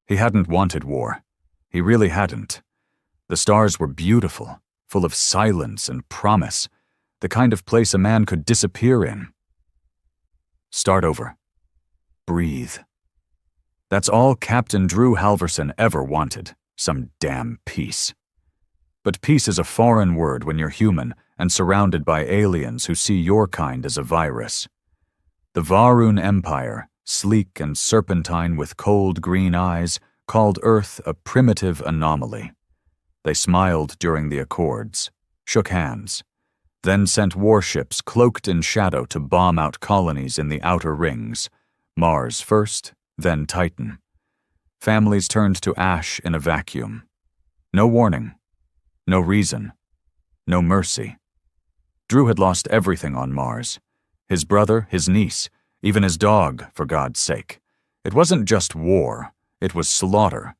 He hadn't wanted war. He really hadn't. The stars were beautiful, full of silence and promise, the kind of place a man could disappear in. Start over. Breathe. That's all Captain Drew Halverson ever wanted, some damn peace. But peace is a foreign word when you're human and surrounded by aliens who see your kind as a virus. The Varun Empire, sleek and serpentine with cold green eyes, called Earth a primitive anomaly. They smiled during the accords, shook hands, then sent warships cloaked in shadow to bomb out colonies in the outer rings, Mars first, then Titan. Families turned to ash in a vacuum. No warning, no reason, no mercy. Drew had lost everything on Mars. His brother, his niece, even his dog, for God's sake. It wasn't just war, it was slaughter.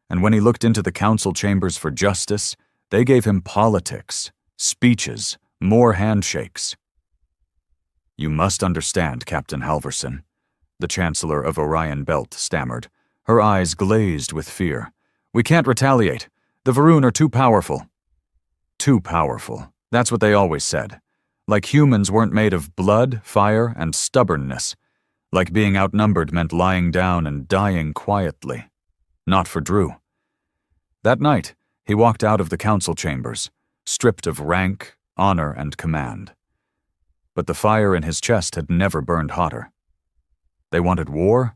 And when he looked into the council chambers for justice, they gave him politics, speeches, more handshakes. You must understand, Captain Halverson, the Chancellor of Orion Belt stammered, her eyes glazed with fear. We can't retaliate. The Varun are too powerful. Too powerful. That's what they always said. Like humans weren't made of blood, fire, and stubbornness. Like being outnumbered meant lying down and dying quietly. Not for Drew. That night, he walked out of the council chambers, stripped of rank, honor, and command. But the fire in his chest had never burned hotter. They wanted war?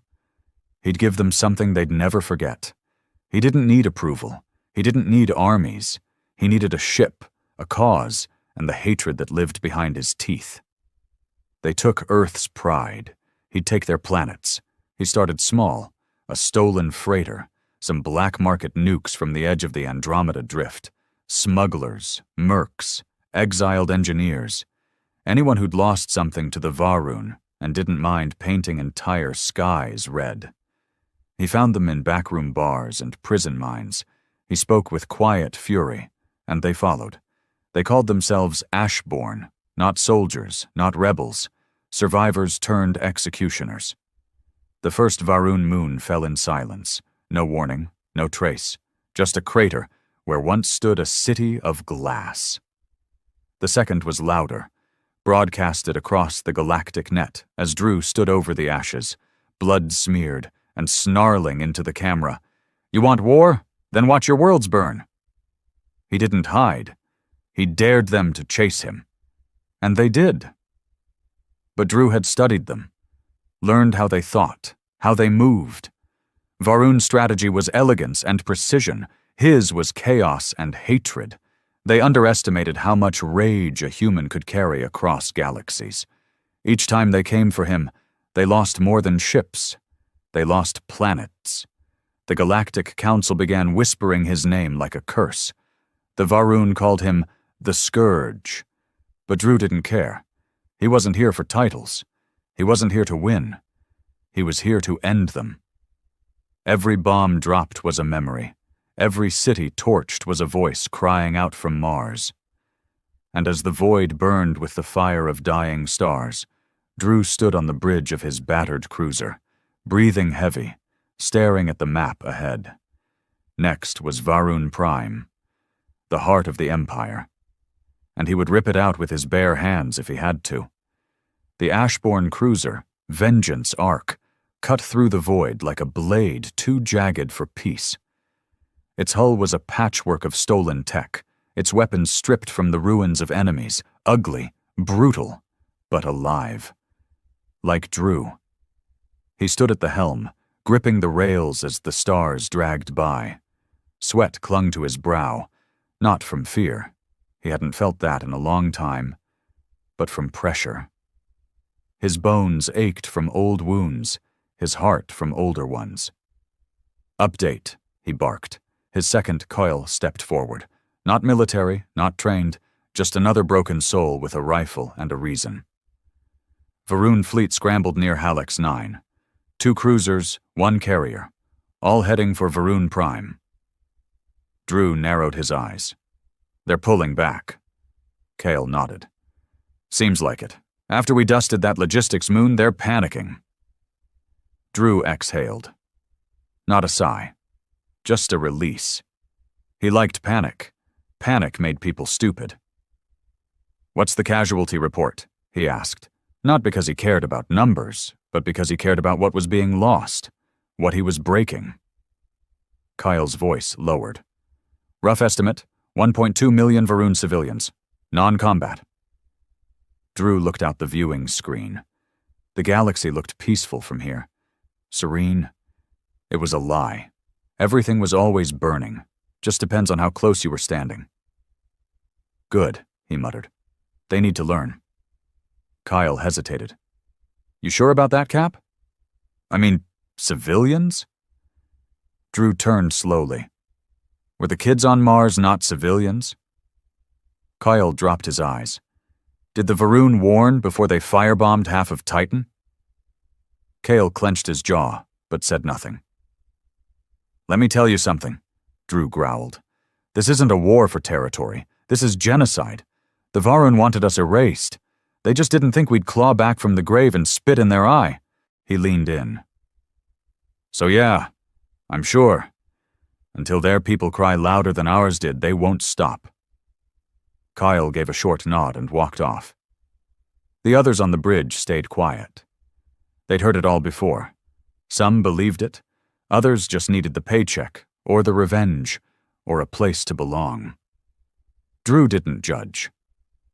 He'd give them something they'd never forget. He didn't need approval. He didn't need armies. He needed a ship, a cause, and the hatred that lived behind his teeth. They took Earth's pride. He'd take their planets. He started small, a stolen freighter, some black market nukes from the edge of the Andromeda Drift, smugglers, mercs, exiled engineers, anyone who'd lost something to the Varun and didn't mind painting entire skies red. He found them in backroom bars and prison mines. He spoke with quiet fury, and they followed. They called themselves Ashborn, not soldiers, not rebels, survivors turned executioners. The first Varun moon fell in silence, no warning, no trace, just a crater where once stood a city of glass. The second was louder, broadcasted across the galactic net as Drew stood over the ashes, blood-smeared and snarling into the camera. You want war? Then watch your worlds burn. He didn't hide. He dared them to chase him. And they did. But Drew had studied them, learned how they thought, how they moved. Varun's strategy was elegance and precision. His was chaos and hatred. They underestimated how much rage a human could carry across galaxies. Each time they came for him, they lost more than ships. They lost planets. The Galactic Council began whispering his name like a curse. The Varun called him the Scourge. But Drew didn't care. He wasn't here for titles. He wasn't here to win. He was here to end them. Every bomb dropped was a memory. Every city torched was a voice crying out from Mars. And as the void burned with the fire of dying stars, Drew stood on the bridge of his battered cruiser, breathing heavy, staring at the map ahead. Next was Varun Prime, the heart of the Empire. And he would rip it out with his bare hands if he had to. The Ashborn cruiser, Vengeance Arc, cut through the void like a blade too jagged for peace. Its hull was a patchwork of stolen tech, its weapons stripped from the ruins of enemies, ugly, brutal, but alive. Like Drew. He stood at the helm, gripping the rails as the stars dragged by. Sweat clung to his brow, not from fear. He hadn't felt that in a long time, but from pressure. His bones ached from old wounds, his heart from older ones. Update, he barked. His second coil stepped forward. Not military, not trained, just another broken soul with a rifle and a reason. Varun fleet scrambled near Halex 9. 2 cruisers, 1 carrier, all heading for Varun Prime. Drew narrowed his eyes. They're pulling back. Kale nodded. Seems like it. After we dusted that logistics moon, they're panicking. Drew exhaled. Not a sigh. Just a release. He liked panic. Panic made people stupid. "What's the casualty report?" he asked, not because he cared about numbers, but because he cared about what was being lost, what he was breaking. Kyle's voice lowered. "Rough estimate, 1.2 million Varun civilians. Non-combat." Drew looked out the viewing screen. The galaxy looked peaceful from here. Serene. It was a lie. Everything was always burning. Just depends on how close you were standing. "Good," he muttered. "They need to learn." Kyle hesitated. "You sure about that, Cap? I mean, civilians?" Drew turned slowly. Were the kids on Mars not civilians? Kyle dropped his eyes. Did the Varun warn before they firebombed half of Titan? Kale clenched his jaw, but said nothing. "Let me tell you something," Drew growled. "This isn't a war for territory. This is genocide. The Varun wanted us erased. They just didn't think we'd claw back from the grave and spit in their eye." He leaned in. "So yeah, I'm sure. Until their people cry louder than ours did, they won't stop." Kyle gave a short nod and walked off. The others on the bridge stayed quiet. They'd heard it all before. Some believed it. Others just needed the paycheck, or the revenge, or a place to belong. Drew didn't judge.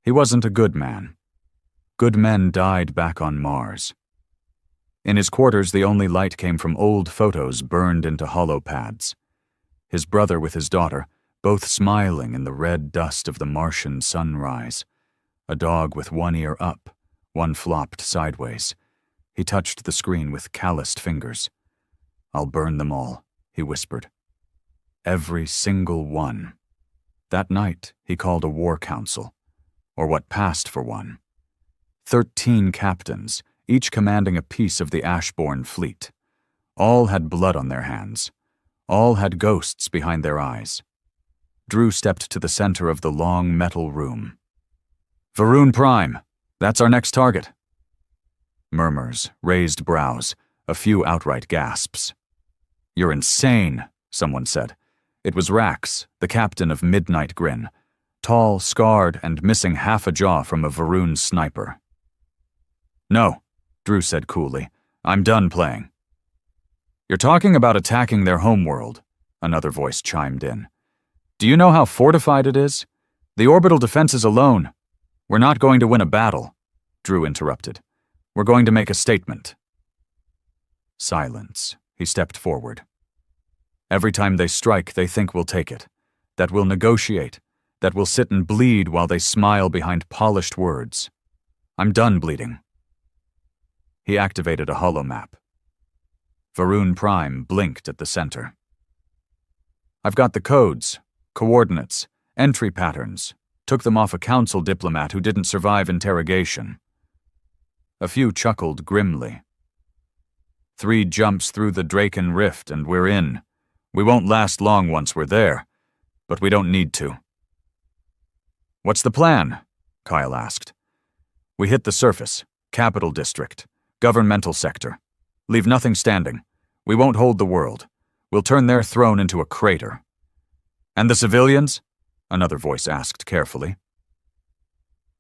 He wasn't a good man. Good men died back on Mars. In his quarters, the only light came from old photos burned into hollow pads. His brother with his daughter, both smiling in the red dust of the Martian sunrise. A dog with one ear up, one flopped sideways. He touched the screen with calloused fingers. "I'll burn them all," he whispered. Every single one. That night, he called a war council, or what passed for one. 13 captains, each commanding a piece of the Ashborn fleet. All had blood on their hands. All had ghosts behind their eyes. Drew stepped to the center of the long metal room. "Varun Prime, that's our next target." Murmurs, raised brows, a few outright gasps. "You're insane," someone said. It was Rax, the captain of Midnight Grin, tall, scarred, and missing half a jaw from a Varun sniper. "No," Drew said coolly. "I'm done playing." "You're talking about attacking their homeworld," another voice chimed in. "Do you know how fortified it is? The orbital defenses alone." "We're not going to win a battle," Drew interrupted. "We're going to make a statement." Silence. He stepped forward. "Every time they strike, they think we'll take it, that we'll negotiate, that we'll sit and bleed while they smile behind polished words. I'm done bleeding." He activated a holomap. Varun Prime blinked at the center. "I've got the codes, coordinates, entry patterns. Took them off a council diplomat who didn't survive interrogation." A few chuckled grimly. 3 jumps through the Draken Rift and we're in. We won't last long once we're there, but we don't need to." "What's the plan?" Kyle asked. "We hit the surface, capital district, governmental sector. Leave nothing standing. We won't hold the world. We'll turn their throne into a crater." "And the civilians?" another voice asked carefully.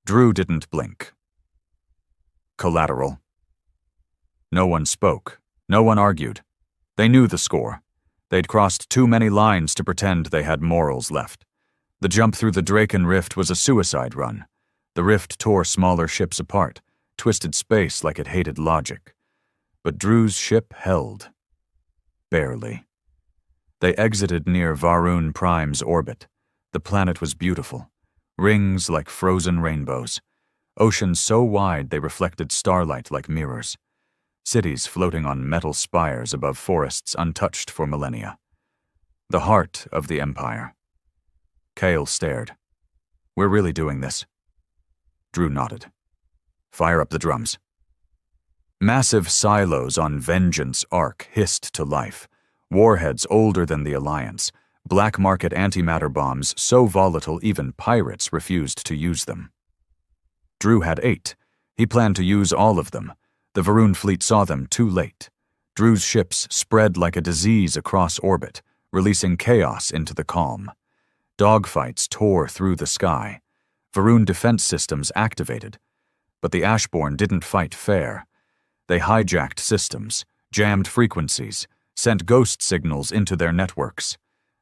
Drew didn't blink. "Collateral." No one spoke. No one argued. They knew the score. They'd crossed too many lines to pretend they had morals left. The jump through the Draken Rift was a suicide run. The rift tore smaller ships apart, twisted space like it hated logic. But Drew's ship held. Barely. They exited near Varun Prime's orbit. The planet was beautiful. Rings like frozen rainbows. Oceans so wide they reflected starlight like mirrors. Cities floating on metal spires above forests untouched for millennia. The heart of the Empire. Kale stared. "We're really doing this?" Drew nodded. "Fire up the drums." Massive silos on Vengeance Arc hissed to life. Warheads older than the Alliance. Black market antimatter bombs so volatile even pirates refused to use them. Drew had 8. He planned to use all of them. The Varun fleet saw them too late. Drew's ships spread like a disease across orbit, releasing chaos into the calm. Dogfights tore through the sky. Varun defense systems activated. But the Ashborn didn't fight fair. They hijacked systems, jammed frequencies, sent ghost signals into their networks.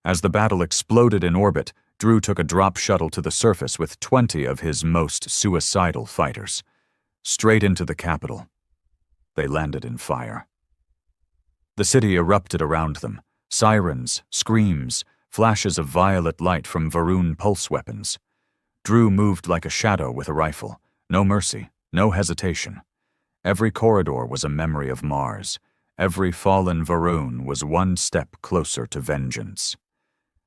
As the battle exploded in orbit, Drew took a drop shuttle to the surface with 20 of his most suicidal fighters. Straight into the capital. They landed in fire. The city erupted around them. Sirens, screams, flashes of violet light from Varun pulse weapons. Drew moved like a shadow with a rifle. No mercy, no hesitation. Every corridor was a memory of Mars. Every fallen Varun was one step closer to vengeance.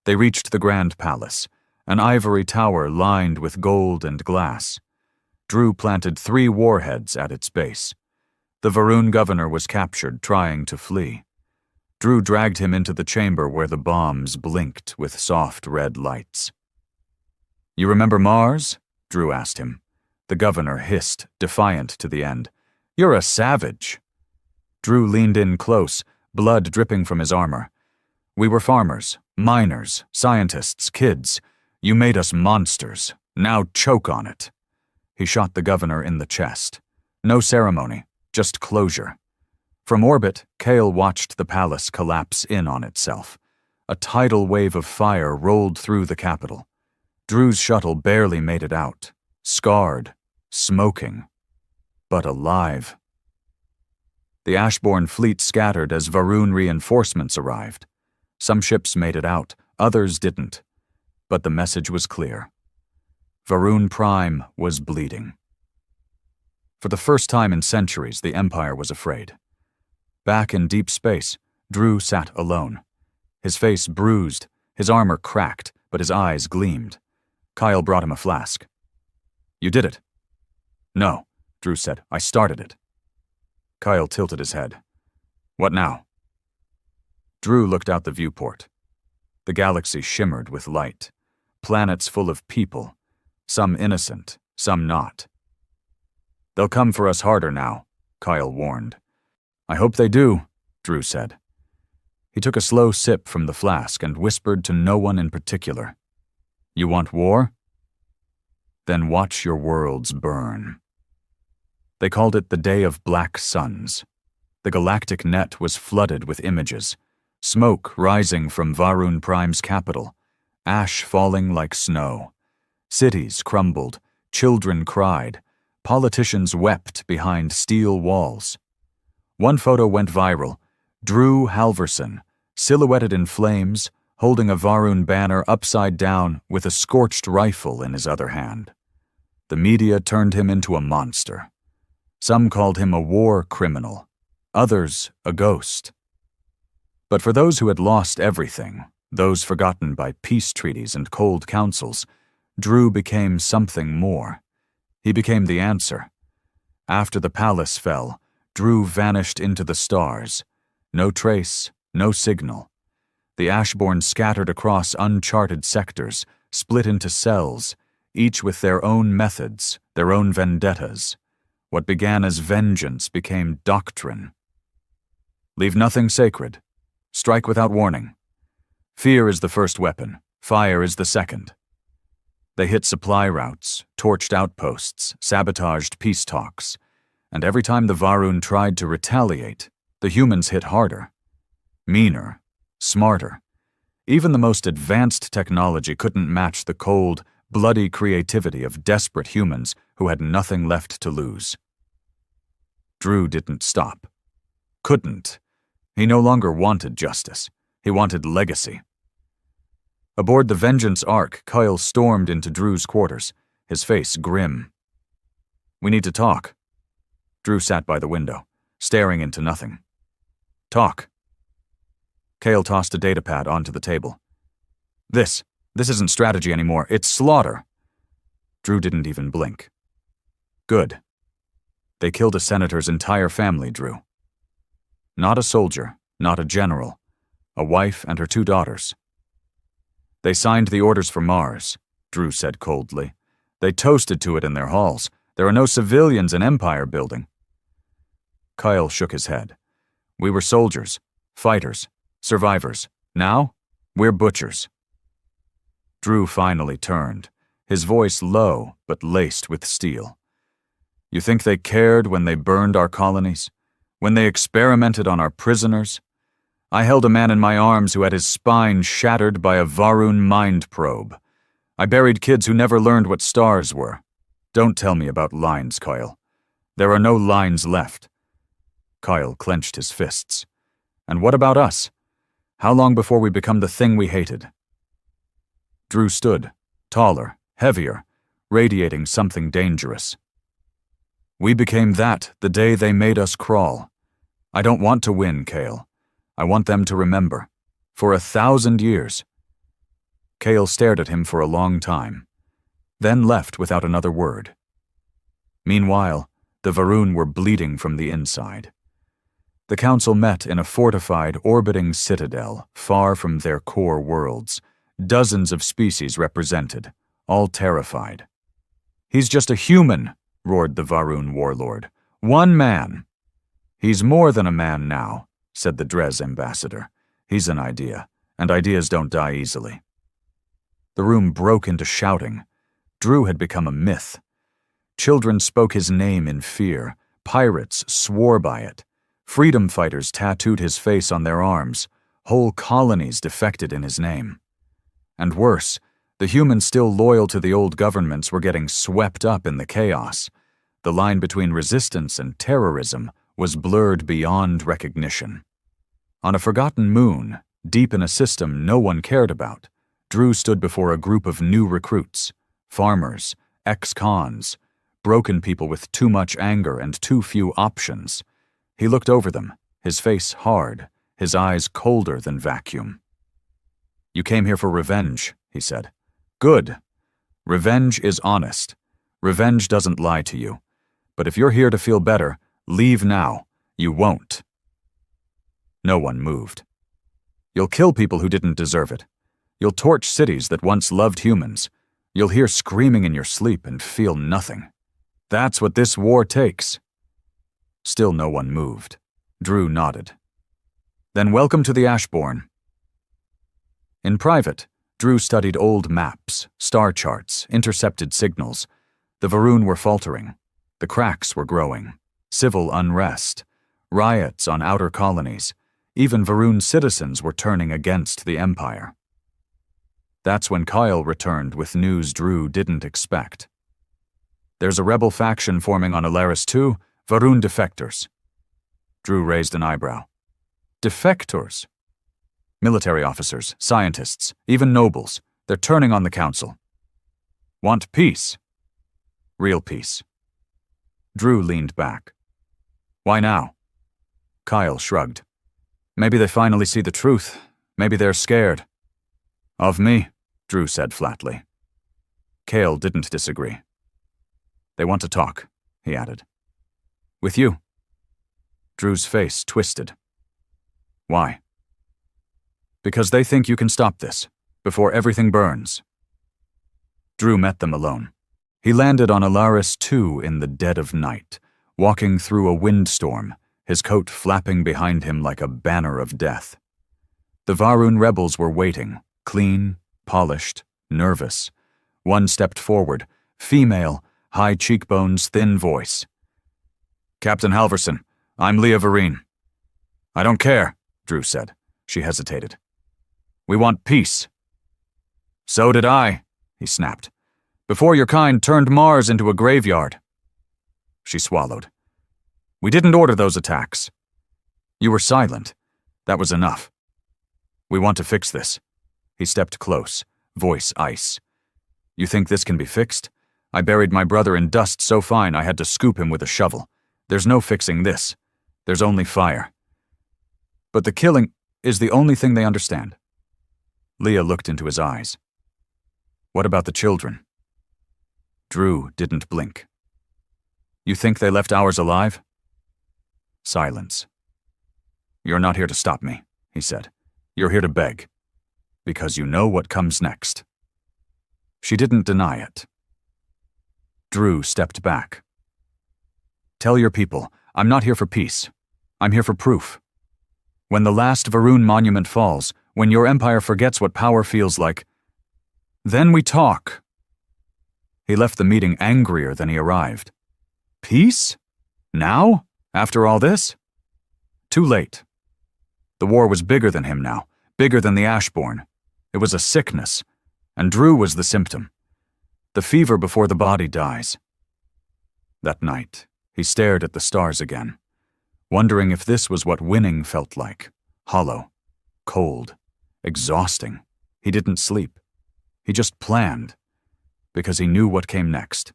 They reached the Grand Palace, an ivory tower lined with gold and glass. Drew planted 3 warheads at its base. The Varun governor was captured, trying to flee. Drew dragged him into the chamber where the bombs blinked with soft red lights. "You remember Mars?" Drew asked him. The governor hissed, defiant to the end. "You're a savage." Drew leaned in close, blood dripping from his armor. "We were farmers, miners, scientists, kids. You made us monsters. Now choke on it." He shot the governor in the chest. No ceremony, just closure. From orbit, Kale watched the palace collapse in on itself. A tidal wave of fire rolled through the capital. Drew's shuttle barely made it out. Scarred, smoking, but alive. The Ashborn fleet scattered as Varun reinforcements arrived. Some ships made it out, others didn't. But the message was clear. Varun Prime was bleeding. For the first time in centuries, the Empire was afraid. Back in deep space, Drew sat alone. His face bruised, his armor cracked, but his eyes gleamed. Kyle brought him a flask. "You did it." "No," Drew said. "I started it." Kyle tilted his head. "What now?" Drew looked out the viewport. The galaxy shimmered with light. Planets full of people, some innocent, some not. "They'll come for us harder now," Kyle warned. "I hope they do," Drew said. He took a slow sip from the flask and whispered to no one in particular. "You want war? Then watch your worlds burn." They called it the Day of Black Suns. The galactic net was flooded with images. Smoke rising from Varun Prime's capital. Ash falling like snow. Cities crumbled. Children cried. Politicians wept behind steel walls. One photo went viral. Drew Halverson, silhouetted in flames, holding a Varun banner upside down with a scorched rifle in his other hand. The media turned him into a monster. Some called him a war criminal, others a ghost. But for those who had lost everything, those forgotten by peace treaties and cold councils, Drew became something more. He became the answer. After the palace fell, Drew vanished into the stars. No trace, no signal. The Ashborn scattered across uncharted sectors, split into cells, each with their own methods, their own vendettas. What began as vengeance became doctrine. Leave nothing sacred. Strike without warning. Fear is the first weapon. Fire is the second. They hit supply routes, torched outposts, sabotaged peace talks. And every time the Varun tried to retaliate, the humans hit harder. Meaner. Smarter. Even the most advanced technology couldn't match the cold, bloody creativity of desperate humans who had nothing left to lose. Drew didn't stop. Couldn't. He no longer wanted justice. He wanted legacy. Aboard the Vengeance Ark, Kyle stormed into Drew's quarters, his face grim. "We need to talk." Drew sat by the window, staring into nothing. "Talk." Kale tossed a datapad onto the table. This isn't strategy anymore, it's slaughter." Drew didn't even blink. "Good. They killed a senator's entire family, Drew. Not a soldier, not a general, a wife and her 2 daughters. They signed the orders for Mars," Drew said coldly. "They toasted to it in their halls. There are no civilians in Empire building." Kyle shook his head. We were soldiers, fighters, survivors. Now, we're butchers. Drew finally turned, his voice low but laced with steel. You think they cared when they burned our colonies? When they experimented on our prisoners? I held a man in my arms who had his spine shattered by a Varun mind probe. I buried kids who never learned what stars were. Don't tell me about lines, Kyle. There are no lines left. Kyle clenched his fists. And what about us? How long before we become the thing we hated? Drew stood, taller, heavier, radiating something dangerous. We became that the day they made us crawl. I don't want to win, Kale. I want them to remember. For 1,000 years. Kale stared at him for a long time, then left without another word. Meanwhile, the Varun were bleeding from the inside. The council met in a fortified, orbiting citadel, far from their core worlds. Dozens of species represented, all terrified. He's just a human, roared the Varun warlord. One man. He's more than a man now, said the Drez ambassador. He's an idea, and ideas don't die easily. The room broke into shouting. Drew had become a myth. Children spoke his name in fear. Pirates swore by it. Freedom fighters tattooed his face on their arms. Whole colonies defected in his name. And worse, the humans still loyal to the old governments were getting swept up in the chaos. The line between resistance and terrorism was blurred beyond recognition. On a forgotten moon, deep in a system no one cared about, Drew stood before a group of new recruits, farmers, ex-cons, broken people with too much anger and too few options. He looked over them, his face hard, his eyes colder than vacuum. You came here for revenge, he said. Good. Revenge is honest. Revenge doesn't lie to you. But if you're here to feel better, leave now. You won't. No one moved. You'll kill people who didn't deserve it. You'll torch cities that once loved humans. You'll hear screaming in your sleep and feel nothing. That's what this war takes. Still no one moved. Drew nodded. Then welcome to the Ashbourne. In private, Drew studied old maps, star charts, intercepted signals. The Varun were faltering. The cracks were growing. Civil unrest. Riots on outer colonies. Even Varun citizens were turning against the Empire. That's when Kyle returned with news Drew didn't expect. There's a rebel faction forming on Alaris 2, Varun defectors. Drew raised an eyebrow. Defectors? Military officers, scientists, even nobles. They're turning on the council. Want peace? Real peace. Drew leaned back. Why now? Kyle shrugged. Maybe they finally see the truth. Maybe they're scared. Of me, Drew said flatly. Kale didn't disagree. They want to talk, he added. With you. Drew's face twisted. Why? Because they think you can stop this, before everything burns. Drew met them alone. He landed on Alaris 2 in the dead of night, walking through a windstorm, his coat flapping behind him like a banner of death. The Varun rebels were waiting, clean, polished, nervous. One stepped forward, female, high cheekbones, thin voice. Captain Halverson, I'm Leah Vereen. I don't care, Drew said. She hesitated. We want peace. So did I, he snapped. Before your kind turned Mars into a graveyard. She swallowed. We didn't order those attacks. You were silent. That was enough. We want to fix this. He stepped close, voice ice. You think this can be fixed? I buried my brother in dust so fine I had to scoop him with a shovel. There's no fixing this. There's only fire. But the killing is the only thing they understand. Leah looked into his eyes. What about the children? Drew didn't blink. You think they left ours alive? Silence. You're not here to stop me, he said. You're here to beg. Because you know what comes next. She didn't deny it. Drew stepped back. Tell your people, I'm not here for peace. I'm here for proof. When the last Varun monument falls, when your empire forgets what power feels like, then we talk. He left the meeting angrier than he arrived. Peace? Now? After all this? Too late. The war was bigger than him now, bigger than the Ashborn. It was a sickness, and Drew was the symptom. The fever before the body dies. That night, he stared at the stars again, wondering if this was what winning felt like. Hollow, cold, exhausting. He didn't sleep. He just planned, because he knew what came next.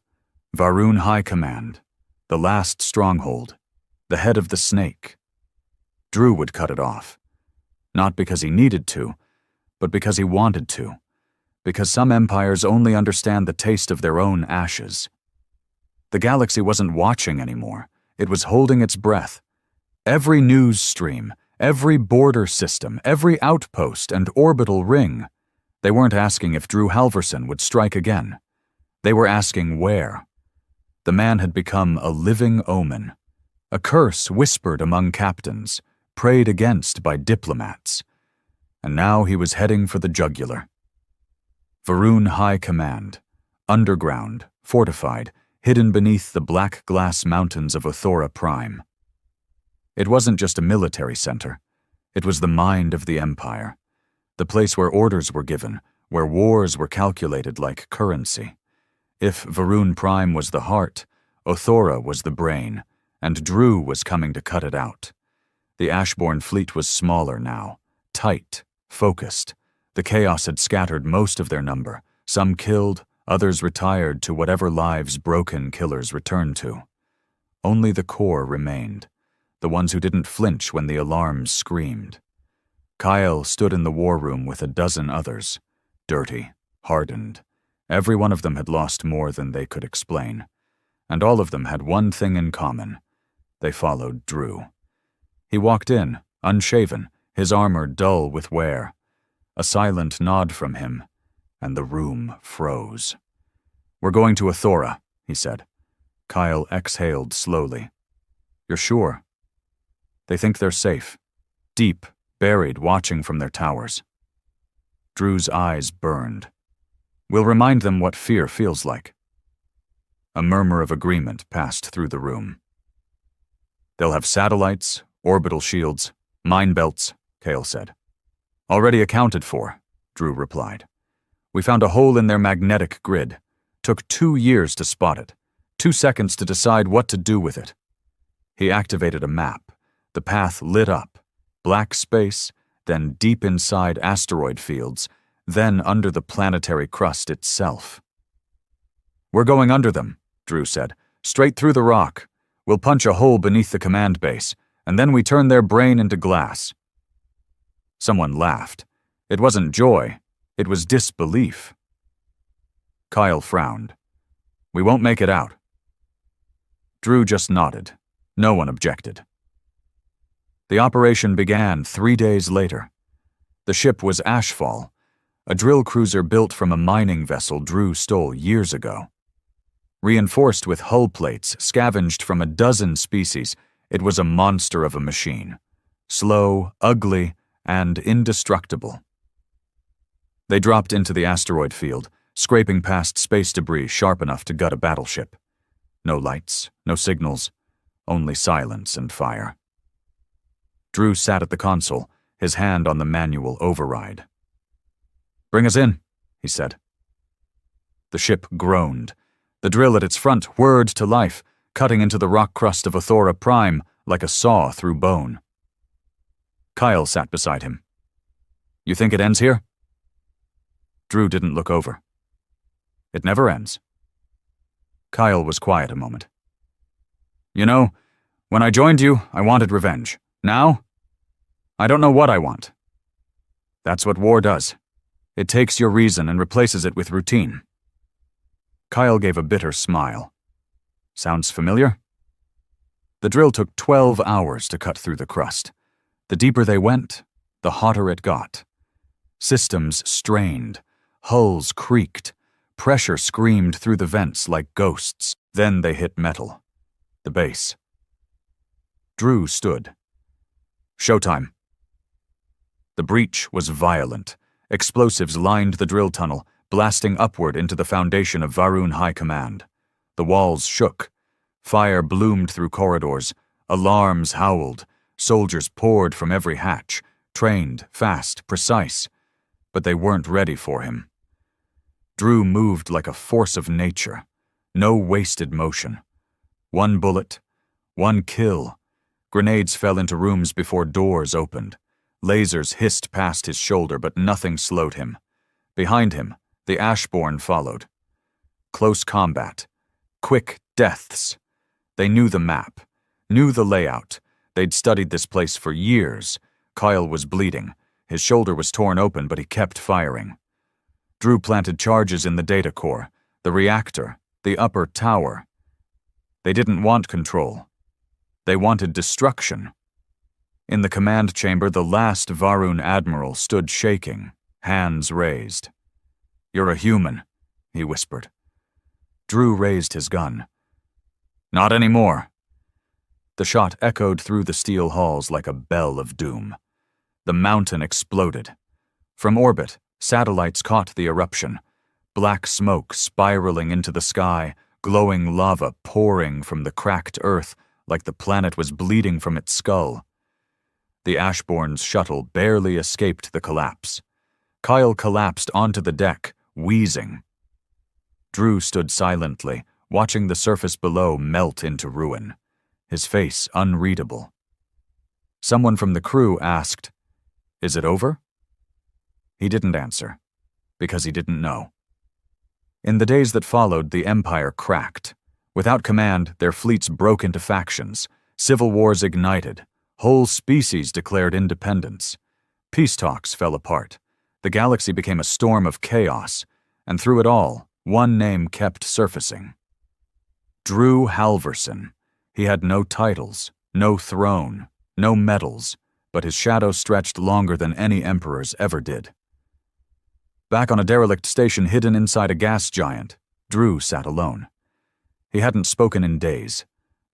Varun High Command, the last stronghold, the head of the snake. Drew would cut it off. Not because he needed to, but because he wanted to. Because some empires only understand the taste of their own ashes. The galaxy wasn't watching anymore. It was holding its breath. Every news stream, every border system, every outpost and orbital ring. They weren't asking if Drew Halverson would strike again. They were asking where. The man had become a living omen. A curse whispered among captains, prayed against by diplomats. And now he was heading for the jugular. Varun High Command, underground, fortified, hidden beneath the black glass mountains of Othora Prime. It wasn't just a military center. It was the mind of the empire. The place where orders were given, where wars were calculated like currency. If Varun Prime was the heart, Othora was the brain, and Drew was coming to cut it out. The Ashborn fleet was smaller now, tight, focused. The chaos had scattered most of their number, some killed, others retired to whatever lives broken killers returned to. Only the core remained, the ones who didn't flinch when the alarms screamed. Kyle stood in the war room with a dozen others, dirty, hardened. Every one of them had lost more than they could explain. And all of them had one thing in common. They followed Drew. He walked in, unshaven, his armor dull with wear. A silent nod from him, and the room froze. "We're going to Othora," he said. Kyle exhaled slowly. "You're sure?" "They think they're safe. Deep, buried, watching from their towers." Drew's eyes burned. "We'll remind them what fear feels like." A murmur of agreement passed through the room. "They'll have satellites, orbital shields, mine belts," Kale said. "Already accounted for," Drew replied. "We found a hole in their magnetic grid. Took 2 years to spot it. 2 seconds to decide what to do with it." He activated a map. The path lit up. Black space, then deep inside asteroid fields, then under the planetary crust itself. "We're going under them," Drew said. "Straight through the rock. We'll punch a hole beneath the command base, and then we turn their brain into glass." Someone laughed. It wasn't joy. It was disbelief. Kyle frowned. "We won't make it out." Drew just nodded. No one objected. The operation began 3 days later. The ship was Ashfall, a drill cruiser built from a mining vessel Drew stole years ago. Reinforced with hull plates scavenged from a dozen species, it was a monster of a machine. Slow, ugly, and indestructible. They dropped into the asteroid field, scraping past space debris sharp enough to gut a battleship. No lights, no signals, only silence and fire. Drew sat at the console, his hand on the manual override. "Bring us in," he said. The ship groaned. The drill at its front whirred to life, cutting into the rock crust of Othora Prime like a saw through bone. Kyle sat beside him. "You think it ends here?" Drew didn't look over. "It never ends." Kyle was quiet a moment. "You know, when I joined you, I wanted revenge. Now, I don't know what I want." "That's what war does. It takes your reason and replaces it with routine." Kyle gave a bitter smile. "Sounds familiar?" The drill took 12 hours to cut through the crust. The deeper they went, the hotter it got. Systems strained, hulls creaked, pressure screamed through the vents like ghosts. Then they hit metal. The base. Drew stood. "Showtime," The breach was violent. Explosives lined the drill tunnel, blasting upward into the foundation of Varun High Command. The walls shook. Fire bloomed through corridors. Alarms howled. Soldiers poured from every hatch, trained, fast, precise. But they weren't ready for him. Drew moved like a force of nature. No wasted motion. One bullet, one kill. Grenades fell into rooms before doors opened. Lasers hissed past his shoulder, but nothing slowed him. Behind him, the Ashborn followed. Close combat. Quick deaths. They knew the map, knew the layout. They'd studied this place for years. Kyle was bleeding. His shoulder was torn open, but he kept firing. Drew planted charges in the data core, the reactor, the upper tower. They didn't want control. They wanted destruction. In the command chamber, the last Varun admiral stood shaking, hands raised. "You're a human," he whispered. Drew raised his gun. "Not anymore." The shot echoed through the steel halls like a bell of doom. The mountain exploded. From orbit, satellites caught the eruption. Black smoke spiraling into the sky, glowing lava pouring from the cracked earth like the planet was bleeding from its skull. The Ashborn's shuttle barely escaped the collapse. Kyle collapsed onto the deck, wheezing. Drew stood silently, watching the surface below melt into ruin, his face unreadable. Someone from the crew asked, "Is it over?" He didn't answer, because he didn't know. In the days that followed, the Empire cracked. Without command, their fleets broke into factions. Civil wars ignited. Whole species declared independence. Peace talks fell apart. The galaxy became a storm of chaos, and through it all, one name kept surfacing. Drew Halverson. He had no titles, no throne, no medals, but his shadow stretched longer than any emperor's ever did. Back on a derelict station hidden inside a gas giant, Drew sat alone. He hadn't spoken in days,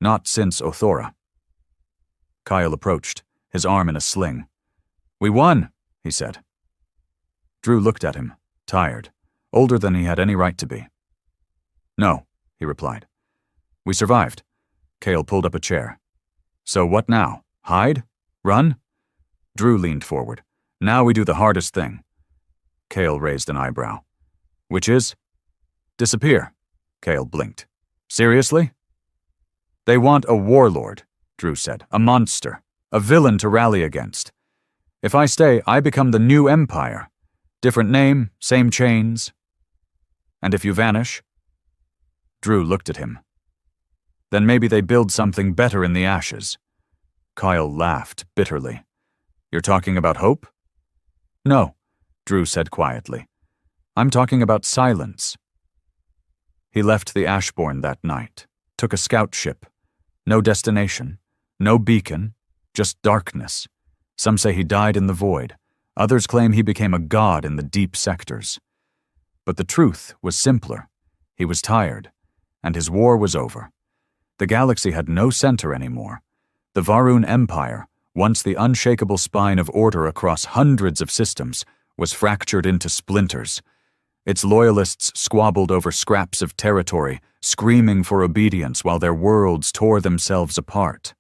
not since Othora. Kyle approached, his arm in a sling. "We won," he said. Drew looked at him, tired, older than he had any right to be. "No," he replied. "We survived." Kyle pulled up a chair. "So what now? Hide? Run?" Drew leaned forward. "Now we do the hardest thing." Kale raised an eyebrow. "Which is?" "Disappear." Kale blinked. "Seriously?" "They want a warlord," Drew said. "A monster. A villain to rally against. If I stay, I become the new empire. Different name, same chains. And if you vanish?" Drew looked at him. "Then maybe they build something better in the ashes." Kyle laughed bitterly. "You're talking about hope?" "No," Drew said quietly. "I'm talking about silence." He left the Ashborn that night, took a scout ship. No destination, no beacon, just darkness. Some say he died in the void. Others claim he became a god in the deep sectors. But the truth was simpler. He was tired, and his war was over. The galaxy had no center anymore. The Varun Empire, once the unshakable spine of order across hundreds of systems, was fractured into splinters. Its loyalists squabbled over scraps of territory, screaming for obedience while their worlds tore themselves apart.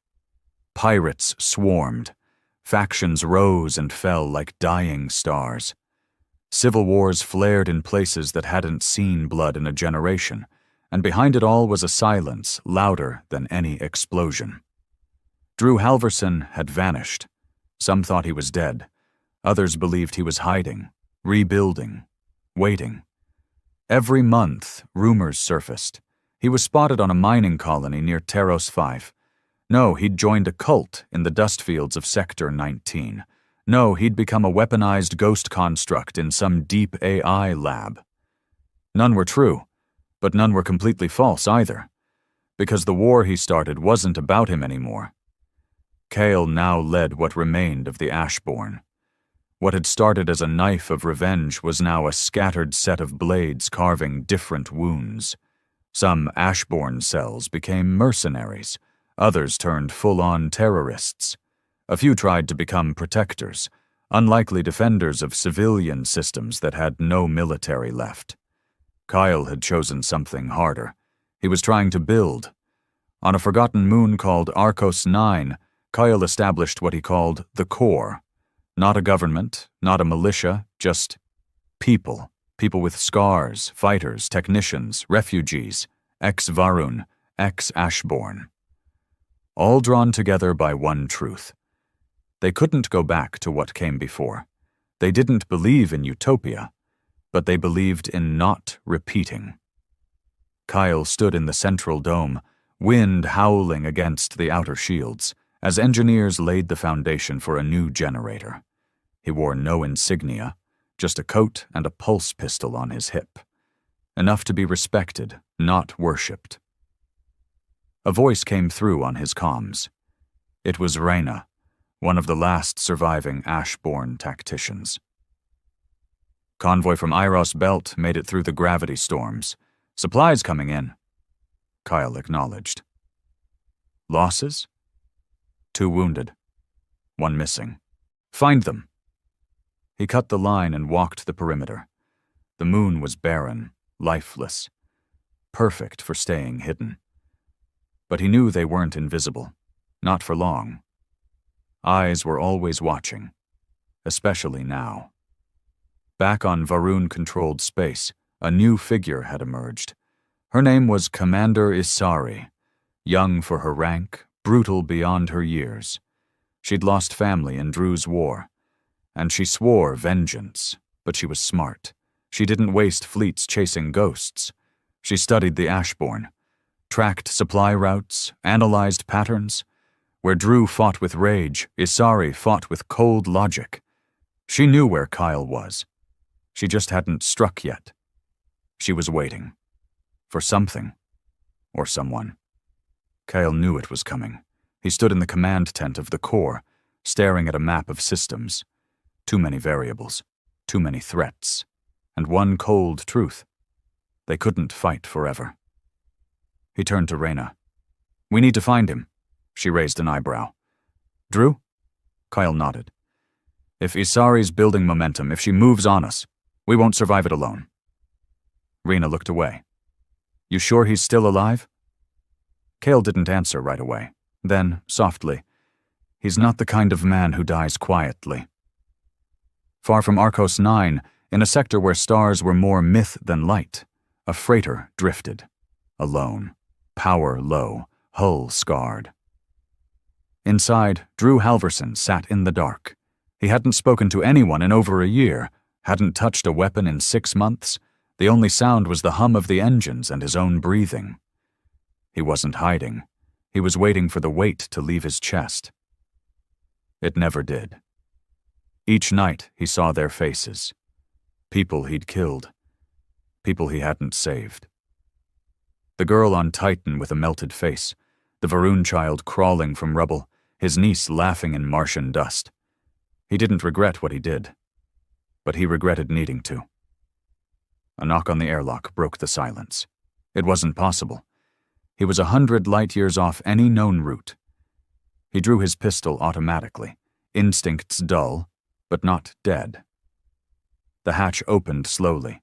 Pirates swarmed. Factions rose and fell like dying stars. Civil wars flared in places that hadn't seen blood in a generation, and behind it all was a silence louder than any explosion. Drew Halverson had vanished. Some thought he was dead. Others believed he was hiding, rebuilding, waiting. Every month, rumors surfaced. He was spotted on a mining colony near Taros 5. No, he'd joined a cult in the dust fields of Sector 19. No, he'd become a weaponized ghost construct in some deep AI lab. None were true, but none were completely false either, because the war he started wasn't about him anymore. Kale now led what remained of the Ashborn. What had started as a knife of revenge was now a scattered set of blades carving different wounds. Some Ashborn cells became mercenaries. Others turned full-on terrorists. A few tried to become protectors. unlikely defenders of civilian systems that had no military left. Kyle had chosen something harder. He was trying to build. On a forgotten moon called Arcos 9, Kyle established what he called the core. Not a government, not a militia, just people. People with scars, fighters, technicians, refugees, ex-Varun, ex-Ashborn. All drawn together by one truth. They couldn't go back to what came before. They didn't believe in utopia, but they believed in not repeating. Kyle stood in the central dome, wind howling against the outer shields, as engineers laid the foundation for a new generator. He wore no insignia, just a coat and a pulse pistol on his hip. Enough to be respected, not worshipped. A voice came through on his comms. It was Reyna, one of the last surviving Ashborn tacticians. Convoy from Iros Belt made it through the gravity storms. Supplies coming in, Kyle acknowledged. Losses? 2 wounded. 1 missing. Find them. He cut the line and walked the perimeter. The moon was barren, lifeless, perfect for staying hidden. But he knew they weren't invisible, not for long. Eyes were always watching, especially now. Back on Varun-controlled space, a new figure had emerged. Her name was Commander Isari, young for her rank, brutal beyond her years. She'd lost family in Drew's war, and she swore vengeance, but she was smart. She didn't waste fleets chasing ghosts. She studied the Ashborn, tracked supply routes, analyzed patterns. Where Drew fought with rage, Isari fought with cold logic. She knew where Kyle was. She just hadn't struck yet. She was waiting. For something. Or someone. Kyle knew it was coming. He stood in the command tent of the core, staring at a map of systems. Too many variables. Too many threats. And one cold truth. They couldn't fight forever. He turned to Reyna. We need to find him. She raised an eyebrow. Drew? Kyle nodded. If Isari's building momentum, if she moves on us, we won't survive it alone. Reyna looked away. You sure he's still alive? Kale didn't answer right away. Then, softly, he's not the kind of man who dies quietly. Far from Arcos 9, in a sector where stars were more myth than light, a freighter drifted. Alone. Power low. Hull scarred. Inside, Drew Halverson sat in the dark. He hadn't spoken to anyone in over a year, hadn't touched a weapon in 6 months. The only sound was the hum of the engines and his own breathing. He wasn't hiding. He was waiting for the weight to leave his chest. It never did. Each night he saw their faces. People he'd killed. People he hadn't saved. The girl on Titan with a melted face, the Varun child crawling from rubble, his niece laughing in Martian dust. He didn't regret what he did, but he regretted needing to. A knock on the airlock broke the silence. It wasn't possible. He was 100 light-years off any known route. He drew his pistol automatically, instincts dull, but not dead. The hatch opened slowly.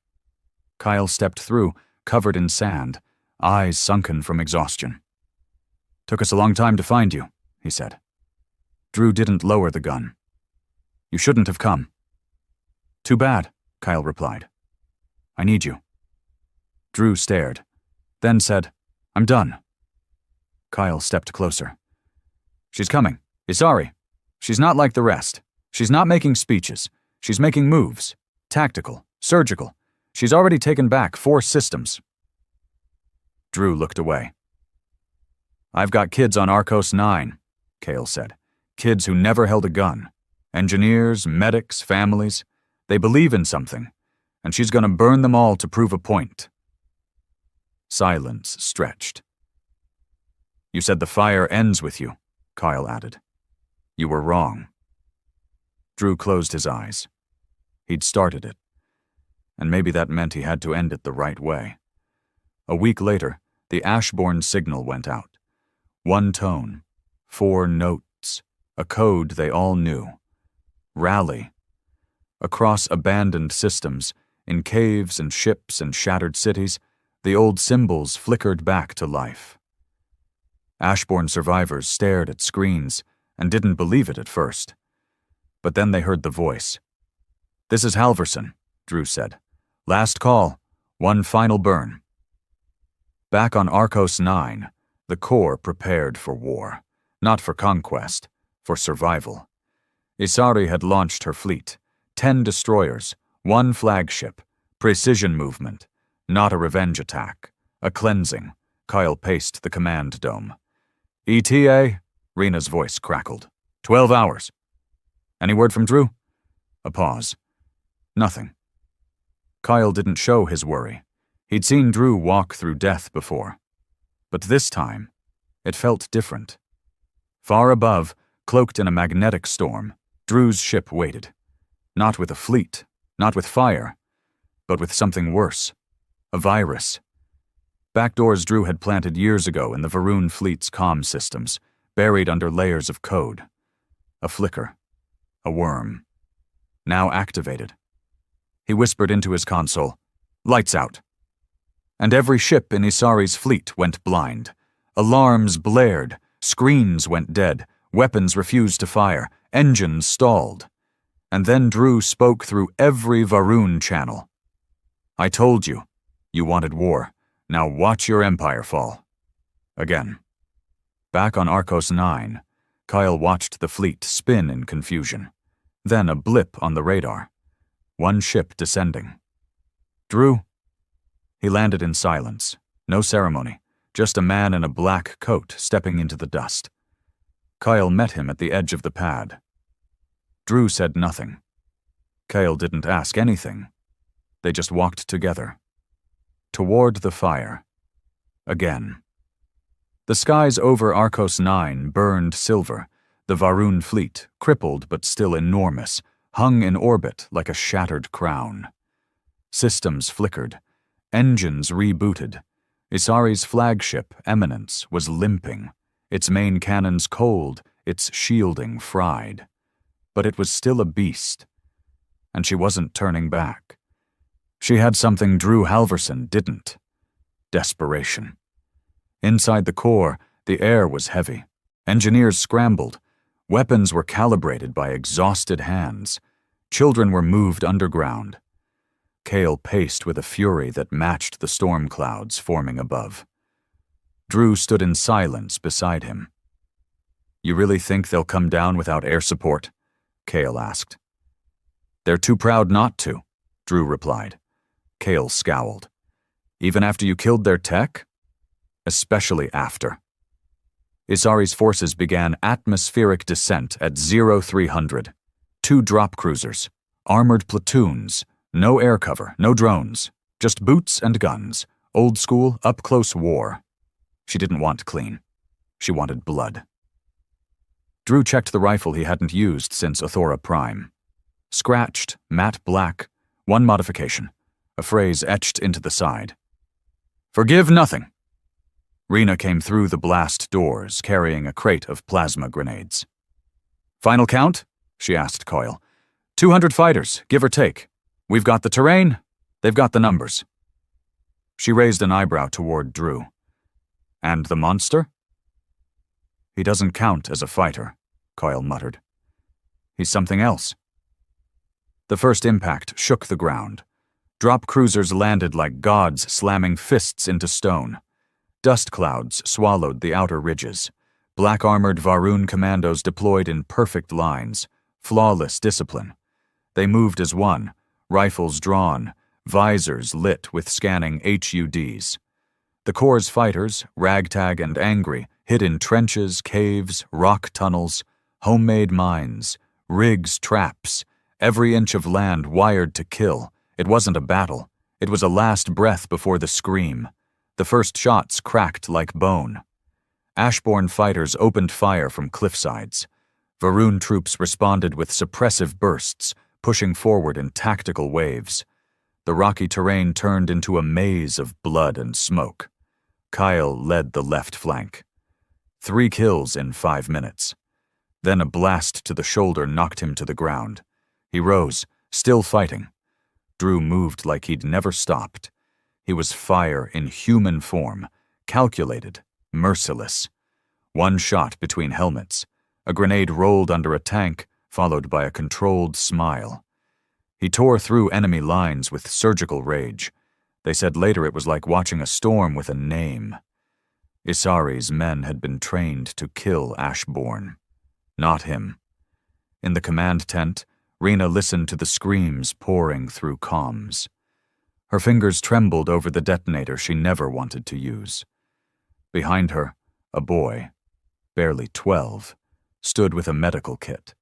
Kyle stepped through, covered in sand, eyes sunken from exhaustion. Took us a long time to find you, he said. Drew didn't lower the gun. You shouldn't have come. Too bad, Kyle replied. I need you. Drew stared, then said, I'm done. Kyle stepped closer. She's coming. Isari. She's not like the rest. She's not making speeches. She's making moves. Tactical. Surgical. She's already taken back 4 systems. Drew looked away. I've got kids on Arcos 9, Kale said. Kids who never held a gun. Engineers, medics, families. They believe in something, and she's gonna burn them all to prove a point. Silence stretched. You said the fire ends with you, Kyle added. You were wrong. Drew closed his eyes. He'd started it, and maybe that meant he had to end it the right way. A week later, the Ashborn signal went out. 1 tone, 4 notes, a code they all knew. Rally Across abandoned systems, in caves and ships and shattered cities, the old symbols flickered back to life. Ashbourne survivors stared at screens and didn't believe it at first. But then they heard the voice. "This is Halverson," Drew said. "Last call. One final burn." Back on Arcos 9, the Corps prepared for war. Not for conquest, for survival. Isari had launched her fleet. 10 destroyers, 1 flagship, precision movement, not a revenge attack, a cleansing. Kyle paced the command dome. "ETA?" Rena's voice crackled. 12 hours. "Any word from Drew?" A pause. Nothing. Kyle didn't show his worry. He'd seen Drew walk through death before. But this time, it felt different. Far above, cloaked in a magnetic storm, Drew's ship waited. Not with a fleet, not with fire, but with something worse. A virus. Backdoors Drew had planted years ago in the Varun fleet's comm systems, buried under layers of code. A flicker. A worm. Now activated. He whispered into his console, "Lights out." And every ship in Isari's fleet went blind. Alarms blared, screens went dead, weapons refused to fire, engines stalled. And then Drew spoke through every Varun channel. "I told you. You wanted war. Now watch your empire fall." Again. Back on Arcos 9, Kyle watched the fleet spin in confusion. Then a blip on the radar. One ship descending. "Drew?" He landed in silence. No ceremony. Just a man in a black coat stepping into the dust. Kyle met him at the edge of the pad. Drew said nothing. Kyle didn't ask anything. They just walked together. Toward the fire. Again. The skies over Arcos 9 burned silver. The Varun fleet, crippled but still enormous, hung in orbit like a shattered crown. Systems flickered. Engines rebooted. Isari's flagship, Eminence, was limping. Its main cannons cold, its shielding fried. But it was still a beast. And she wasn't turning back. She had something Drew Halverson didn't. Desperation. Inside the core, the air was heavy. Engineers scrambled. Weapons were calibrated by exhausted hands. Children were moved underground. Kale paced with a fury that matched the storm clouds forming above. Drew stood in silence beside him. "You really think they'll come down without air support?" Kale asked. "They're too proud not to," Drew replied. Kale scowled. "Even after you killed their tech?" "Especially after." Isari's forces began atmospheric descent at 0300. 2 drop cruisers, armored platoons, no air cover, no drones, just boots and guns, old school, up-close war. She didn't want clean. She wanted blood. Drew checked the rifle he hadn't used since Othora Prime. Scratched, matte black, one modification, a phrase etched into the side. "Forgive nothing." Rena came through the blast doors, carrying a crate of plasma grenades. "Final count?" she asked Coyle. 200 fighters, give or take. We've got the terrain, they've got the numbers." She raised an eyebrow toward Drew. "And the monster?" "He doesn't count as a fighter," Coyle muttered. "He's something else." The first impact shook the ground. Drop cruisers landed like gods slamming fists into stone. Dust clouds swallowed the outer ridges. Black-armored Varun commandos deployed in perfect lines, flawless discipline. They moved as one, rifles drawn, visors lit with scanning HUDs. The Corps' fighters, ragtag and angry, hid in trenches, caves, rock tunnels, homemade mines, rigs, traps, every inch of land wired to kill. It wasn't a battle. It was a last breath before the scream. The first shots cracked like bone. Ashbourne fighters opened fire from cliffsides. Varun troops responded with suppressive bursts, pushing forward in tactical waves. The rocky terrain turned into a maze of blood and smoke. Kyle led the left flank. 3 kills in 5 minutes. Then a blast to the shoulder knocked him to the ground. He rose, still fighting. Drew moved like he'd never stopped. He was fire in human form, calculated, merciless. One shot between helmets. A grenade rolled under a tank, followed by a controlled smile. He tore through enemy lines with surgical rage. They said later it was like watching a storm with a name. Isari's men had been trained to kill Ashbourne. Not him. In the command tent, Rena listened to the screams pouring through comms. Her fingers trembled over the detonator she never wanted to use. Behind her, a boy, barely 12, stood with a medical kit.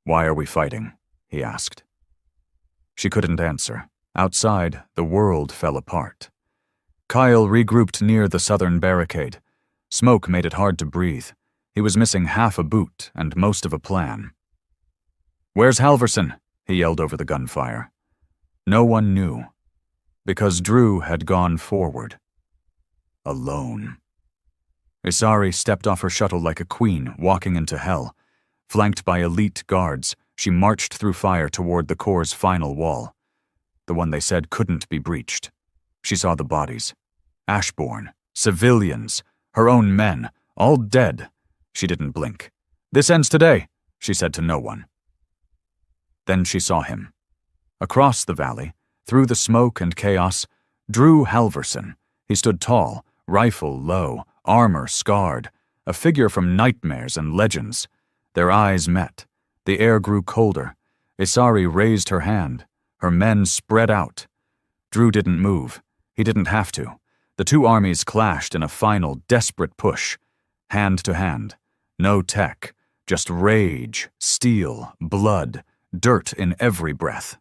"Why are we fighting?" he asked. She couldn't answer. Outside, the world fell apart. Kyle regrouped near the southern barricade. Smoke made it hard to breathe. He was missing half a boot and most of a plan. "Where's Halverson?" he yelled over the gunfire. No one knew, because Drew had gone forward. Alone. Isari stepped off her shuttle like a queen walking into hell. Flanked by elite guards, she marched through fire toward the Corps' final wall. The one they said couldn't be breached. She saw the bodies. Ashbourne, civilians, her own men, all dead. She didn't blink. "This ends today," she said to no one. Then she saw him. Across the valley, through the smoke and chaos, Drew Halverson. He stood tall, rifle low, armor scarred, a figure from nightmares and legends. Their eyes met. The air grew colder. Isari raised her hand. Her men spread out. Drew didn't move. He didn't have to. The two armies clashed in a final, desperate push. Hand to hand. No tech. Just rage, steel, blood, dirt in every breath.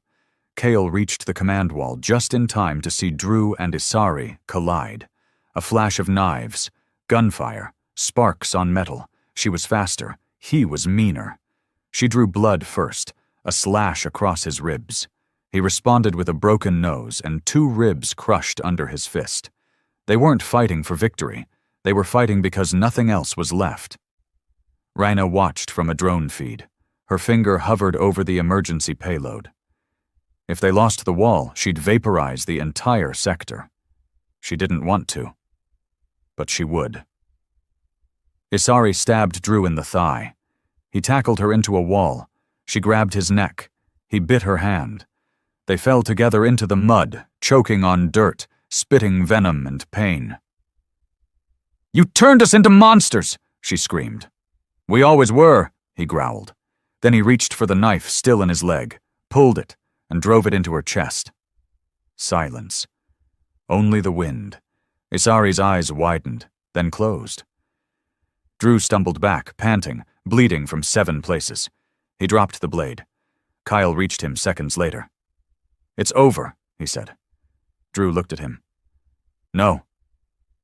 Kale reached the command wall just in time to see Drew and Isari collide. A flash of knives, gunfire, sparks on metal. She was faster. He was meaner. She drew blood first, a slash across his ribs. He responded with a broken nose and 2 ribs crushed under his fist. They weren't fighting for victory. They were fighting because nothing else was left. Rhina watched from a drone feed. Her finger hovered over the emergency payload. If they lost the wall, she'd vaporize the entire sector. She didn't want to. But she would. Isari stabbed Drew in the thigh. He tackled her into a wall. She grabbed his neck. He bit her hand. They fell together into the mud, choking on dirt, spitting venom and pain. "You turned us into monsters!" she screamed. "We always were," he growled. Then he reached for the knife still in his leg, pulled it, and drove it into her chest. Silence. Only the wind. Isari's eyes widened, then closed. Drew stumbled back, panting, bleeding from 7 places. He dropped the blade. Kyle reached him seconds later. "It's over," he said. Drew looked at him. No.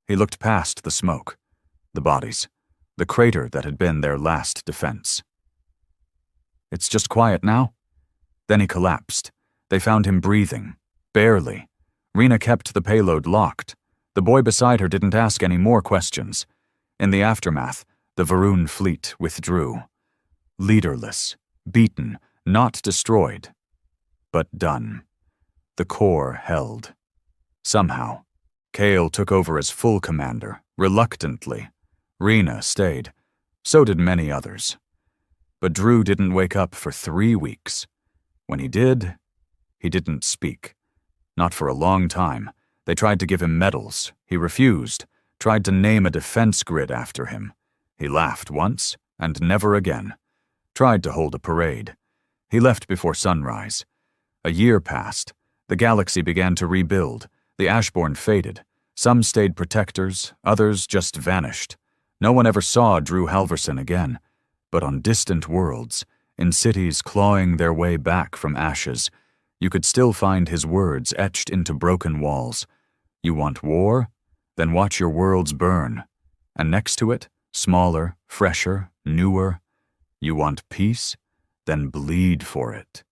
He looked past the smoke, the bodies, the crater that had been their last defense. "It's just quiet now?" Then he collapsed. They found him breathing, barely. Rena kept the payload locked. The boy beside her didn't ask any more questions. In the aftermath, the Varun fleet withdrew. Leaderless, beaten, not destroyed, but done. The Corps held. Somehow, Kale took over as full commander, reluctantly. Rena stayed. So did many others. But Drew didn't wake up for 3 weeks. When he did, he didn't speak. Not for a long time. They tried to give him medals. He refused, tried to name a defense grid after him. He laughed once, and never again. Tried to hold a parade. He left before sunrise. A year passed. The galaxy began to rebuild. The Ashbourne faded. Some stayed protectors, others just vanished. No one ever saw Drew Halverson again. But on distant worlds, in cities clawing their way back from ashes, you could still find his words etched into broken walls. You want war? Then watch your worlds burn. And next to it, smaller, fresher, newer. You want peace? Then bleed for it.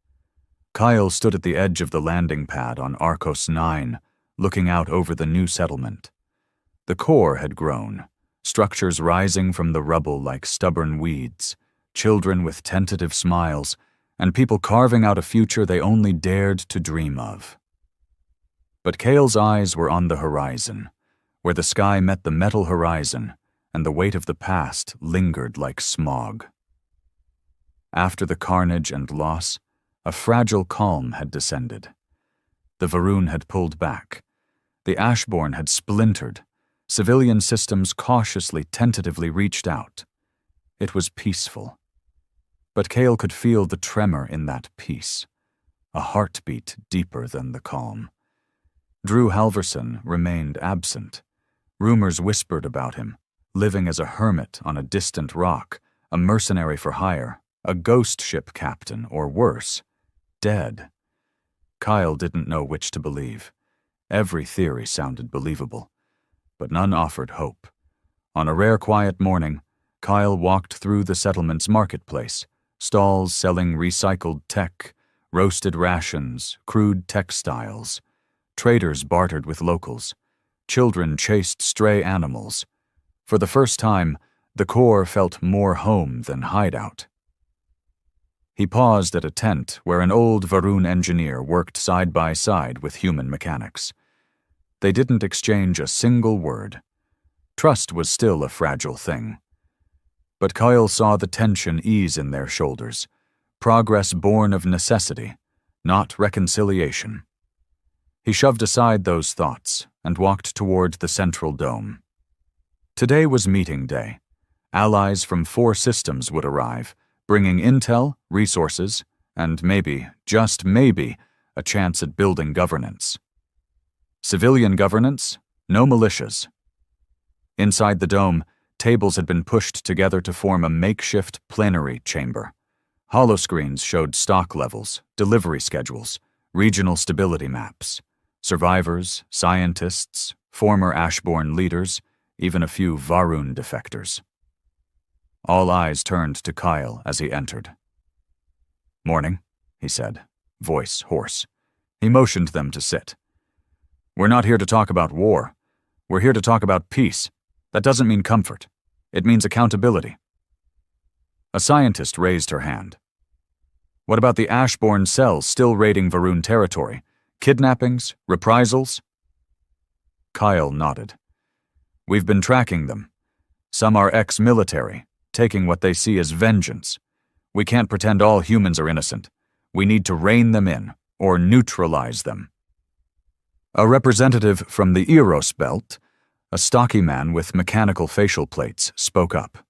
Kyle stood at the edge of the landing pad on Arcos 9, looking out over the new settlement. The core had grown, structures rising from the rubble like stubborn weeds, children with tentative smiles, and people carving out a future they only dared to dream of. But Cale's eyes were on the horizon, where the sky met the metal horizon, and the weight of the past lingered like smog. After the carnage and loss, a fragile calm had descended. The Varun had pulled back. The Ashborn had splintered. Civilian systems cautiously, tentatively reached out. It was peaceful. But Cale could feel the tremor in that peace, a heartbeat deeper than the calm. Drew Halverson remained absent. Rumors whispered about him, living as a hermit on a distant rock, a mercenary for hire, a ghost ship captain, or worse, dead. Kyle didn't know which to believe. Every theory sounded believable, but none offered hope. On a rare quiet morning, Kyle walked through the settlement's marketplace, stalls selling recycled tech, roasted rations, crude textiles. Traders bartered with locals. Children chased stray animals. For the first time, the Corps felt more home than hideout. He paused at a tent where an old Varun engineer worked side by side with human mechanics. They didn't exchange a single word. Trust was still a fragile thing. But Kyle saw the tension ease in their shoulders, progress born of necessity, not reconciliation. He shoved aside those thoughts and walked toward the central dome. Today was meeting day. Allies from 4 systems would arrive, bringing intel, resources, and maybe, just maybe, a chance at building governance. Civilian governance, no militias. Inside the dome, tables had been pushed together to form a makeshift plenary chamber. Holoscreens showed stock levels, delivery schedules, regional stability maps. Survivors, scientists, former Ashborn leaders, even a few Varun defectors. All eyes turned to Kyle as he entered. "Morning," he said, voice hoarse. He motioned them to sit. "We're not here to talk about war. We're here to talk about peace. That doesn't mean comfort. It means accountability." A scientist raised her hand. "What about the Ashborn cells still raiding Varun territory? Kidnappings? Reprisals?" Kyle nodded. "We've been tracking them. Some are ex-military, taking what they see as vengeance. We can't pretend all humans are innocent. We need to rein them in, or neutralize them." A representative from the Eros Belt, a stocky man with mechanical facial plates, spoke up.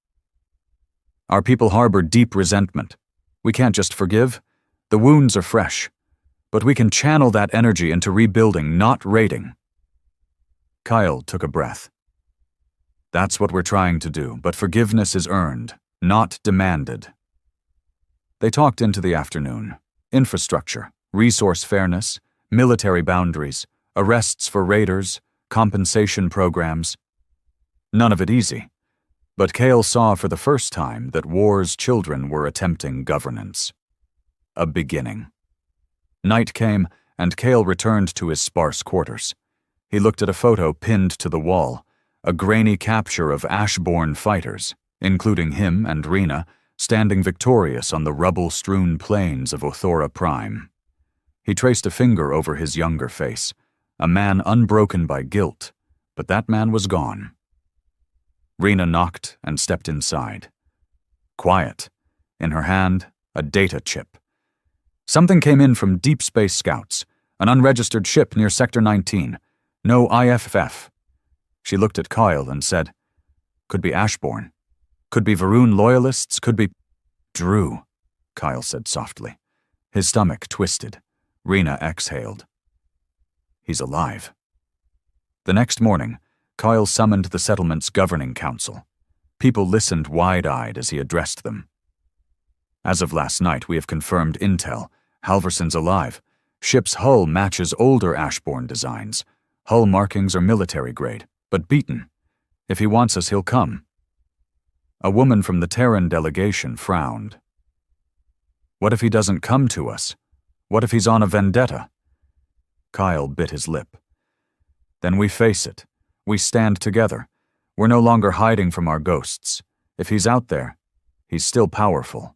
"Our people harbor deep resentment. We can't just forgive. The wounds are fresh. But we can channel that energy into rebuilding, not raiding." Kyle took a breath. "That's what we're trying to do, but forgiveness is earned, not demanded." They talked into the afternoon. Infrastructure, resource fairness, military boundaries, arrests for raiders, compensation programs. None of it easy. But Cale saw for the first time that war's children were attempting governance. A beginning. Night came, and Cale returned to his sparse quarters. He looked at a photo pinned to the wall, a grainy capture of Ashborn fighters, including him and Rena, standing victorious on the rubble-strewn plains of Othora Prime. He traced a finger over his younger face, a man unbroken by guilt, but that man was gone. Rena knocked and stepped inside. Quiet. In her hand, a data chip. Something came in from Deep Space Scouts, an unregistered ship near Sector 19. No IFF. She looked at Kyle and said, "Could be Ashborn. Could be Varun loyalists, could be—" "Drew," Kyle said softly. His stomach twisted. Rena exhaled. "He's alive." The next morning, Kyle summoned the settlement's governing council. People listened wide-eyed as he addressed them. "As of last night, we have confirmed intel. Halverson's alive. Ship's hull matches older Ashborn designs. Hull markings are military grade, but beaten. If he wants us, he'll come." A woman from the Terran delegation frowned. "What if he doesn't come to us? What if he's on a vendetta?" Kyle bit his lip. "Then we face it. We stand together. We're no longer hiding from our ghosts. If he's out there, he's still powerful.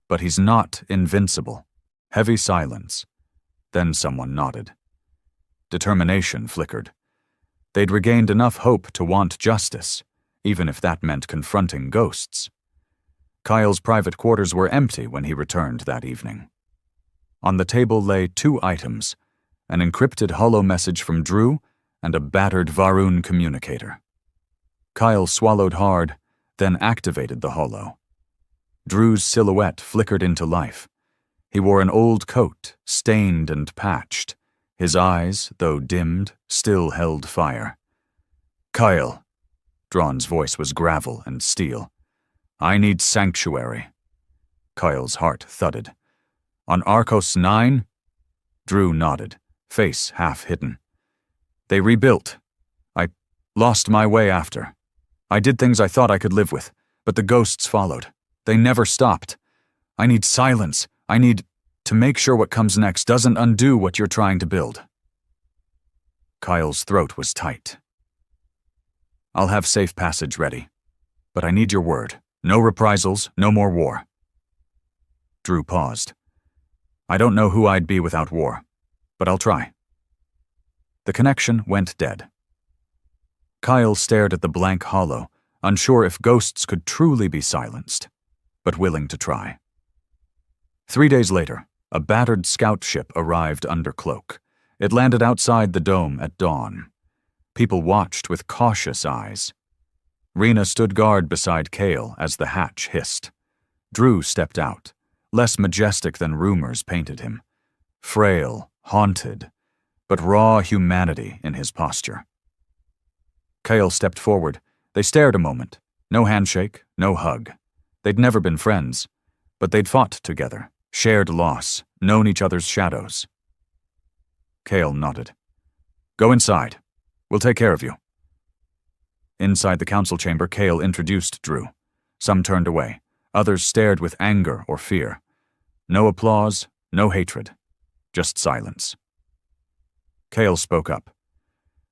But he's not invincible. Heavy silence. Then someone nodded. Determination flickered. They'd regained enough hope to want justice, even if that meant confronting ghosts. Kyle's private quarters were empty when he returned that evening. On the table lay 2 items, an encrypted holo message from Drew and a battered Varun communicator. Kyle swallowed hard, then activated the holo. Drew's silhouette flickered into life. He wore an old coat, stained and patched. His eyes, though dimmed, still held fire. "Kyle." Drawn's voice was gravel and steel. "I need sanctuary." Kyle's heart thudded. "On Arcos 9? Drew nodded, face half hidden. "They rebuilt. I lost my way after. I did things I thought I could live with, but the ghosts followed. They never stopped. I need silence. I need to make sure what comes next doesn't undo what you're trying to build." Kyle's throat was tight. "I'll have safe passage ready, but I need your word. No reprisals, no more war." Drew paused. "I don't know who I'd be without war, but I'll try." The connection went dead. Kyle stared at the blank holo, unsure if ghosts could truly be silenced, but willing to try. 3 days later, a battered scout ship arrived under cloak. It landed outside the dome at dawn. People watched with cautious eyes. Rena stood guard beside Kale as the hatch hissed. Drew stepped out, less majestic than rumors painted him. Frail, haunted, but raw humanity in his posture. Kale stepped forward. They stared a moment. No handshake, no hug. They'd never been friends, but they'd fought together, shared loss, known each other's shadows. Kale nodded. "Go inside. We'll take care of you." Inside the council chamber, Kale introduced Drew. Some turned away. Others stared with anger or fear. No applause, no hatred. Just silence. Kale spoke up.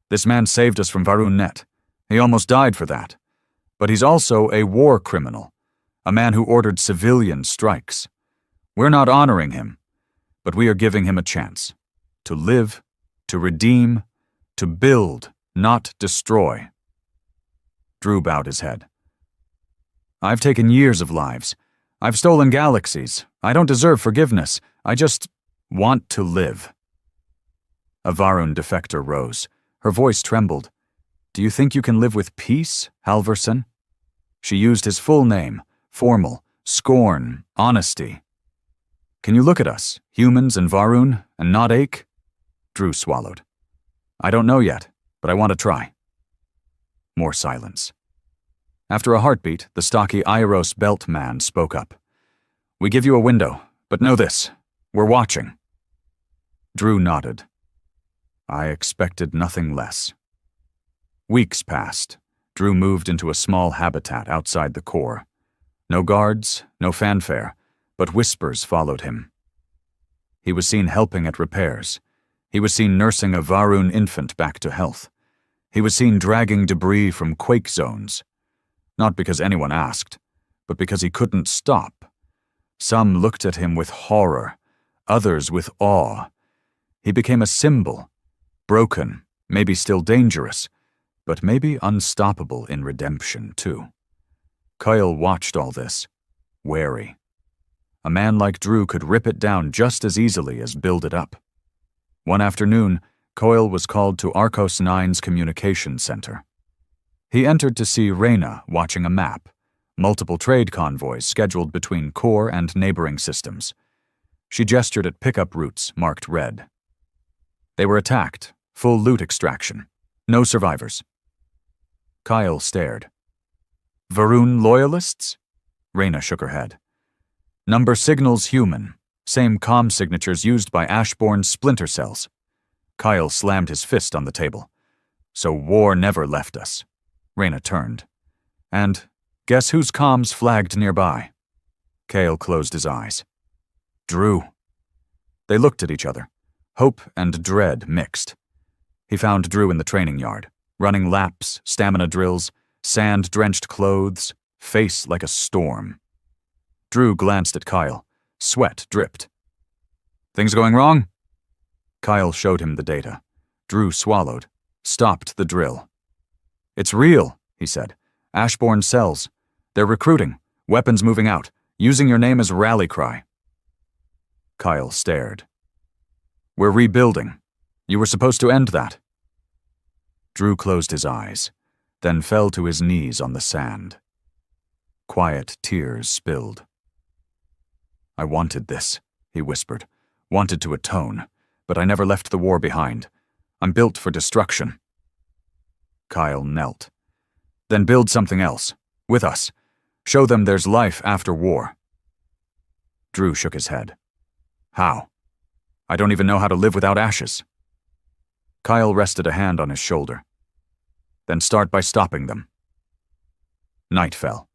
"This man saved us from Varun Net. He almost died for that. But he's also a war criminal, a man who ordered civilian strikes. We're not honoring him, but we are giving him a chance. To live, to redeem, to build, not destroy." Drew bowed his head. "I've taken years of lives. I've stolen galaxies. I don't deserve forgiveness. I just want to live." A Varun defector rose. Her voice trembled. "Do you think you can live with peace, Halverson?" She used his full name, formal, scorn, honesty. "Can you look at us, humans and Varun, and not ache?" Drew swallowed. "I don't know yet, but I want to try." More silence. After a heartbeat, the stocky Iros belt man spoke up. "We give you a window, but know this. We're watching." Drew nodded. I expected nothing less. Weeks passed. Drew moved into a small habitat outside the core. No guards, no fanfare, but whispers followed him. He was seen helping at repairs. He was seen nursing a Varun infant back to health. He was seen dragging debris from quake zones. Not because anyone asked, but because he couldn't stop. Some looked at him with horror, others with awe. He became a symbol, broken, maybe still dangerous, but maybe unstoppable in redemption, too. Kyle watched all this, wary. A man like Drew could rip it down just as easily as build it up. One afternoon, Coyle was called to Arcos 9's communication center. He entered to see Rena watching a map, multiple trade convoys scheduled between core and neighboring systems. She gestured at pickup routes marked red. They were attacked, full loot extraction. No survivors. Kyle stared. "Varun loyalists?" Rena shook her head. "Number signals human. Same comm signatures used by Ashborn splinter cells." Kyle slammed his fist on the table. "So war never left us." Rena turned. "And guess whose comms flagged nearby?" Kale closed his eyes. "Drew." They looked at each other. Hope and dread mixed. He found Drew in the training yard, running laps, stamina drills, sand-drenched clothes, face like a storm. Drew glanced at Kyle, Sweat dripped. "Things going wrong?" Kyle showed him the data. Drew swallowed, stopped the drill. "It's real," he said. "Ashborn cells. They're recruiting, weapons moving out, using your name as rally cry." Kyle stared. "We're rebuilding. You were supposed to end that." Drew closed his eyes, then fell to his knees on the sand. Quiet tears spilled. "I wanted this," he whispered. "Wanted to atone, but I never left the war behind. I'm built for destruction." Kyle knelt. "Then build something else. With us. Show them there's life after war." Drew shook his head. "How? I don't even know how to live without ashes." Kyle rested a hand on his shoulder. "Then start by stopping them." Night fell.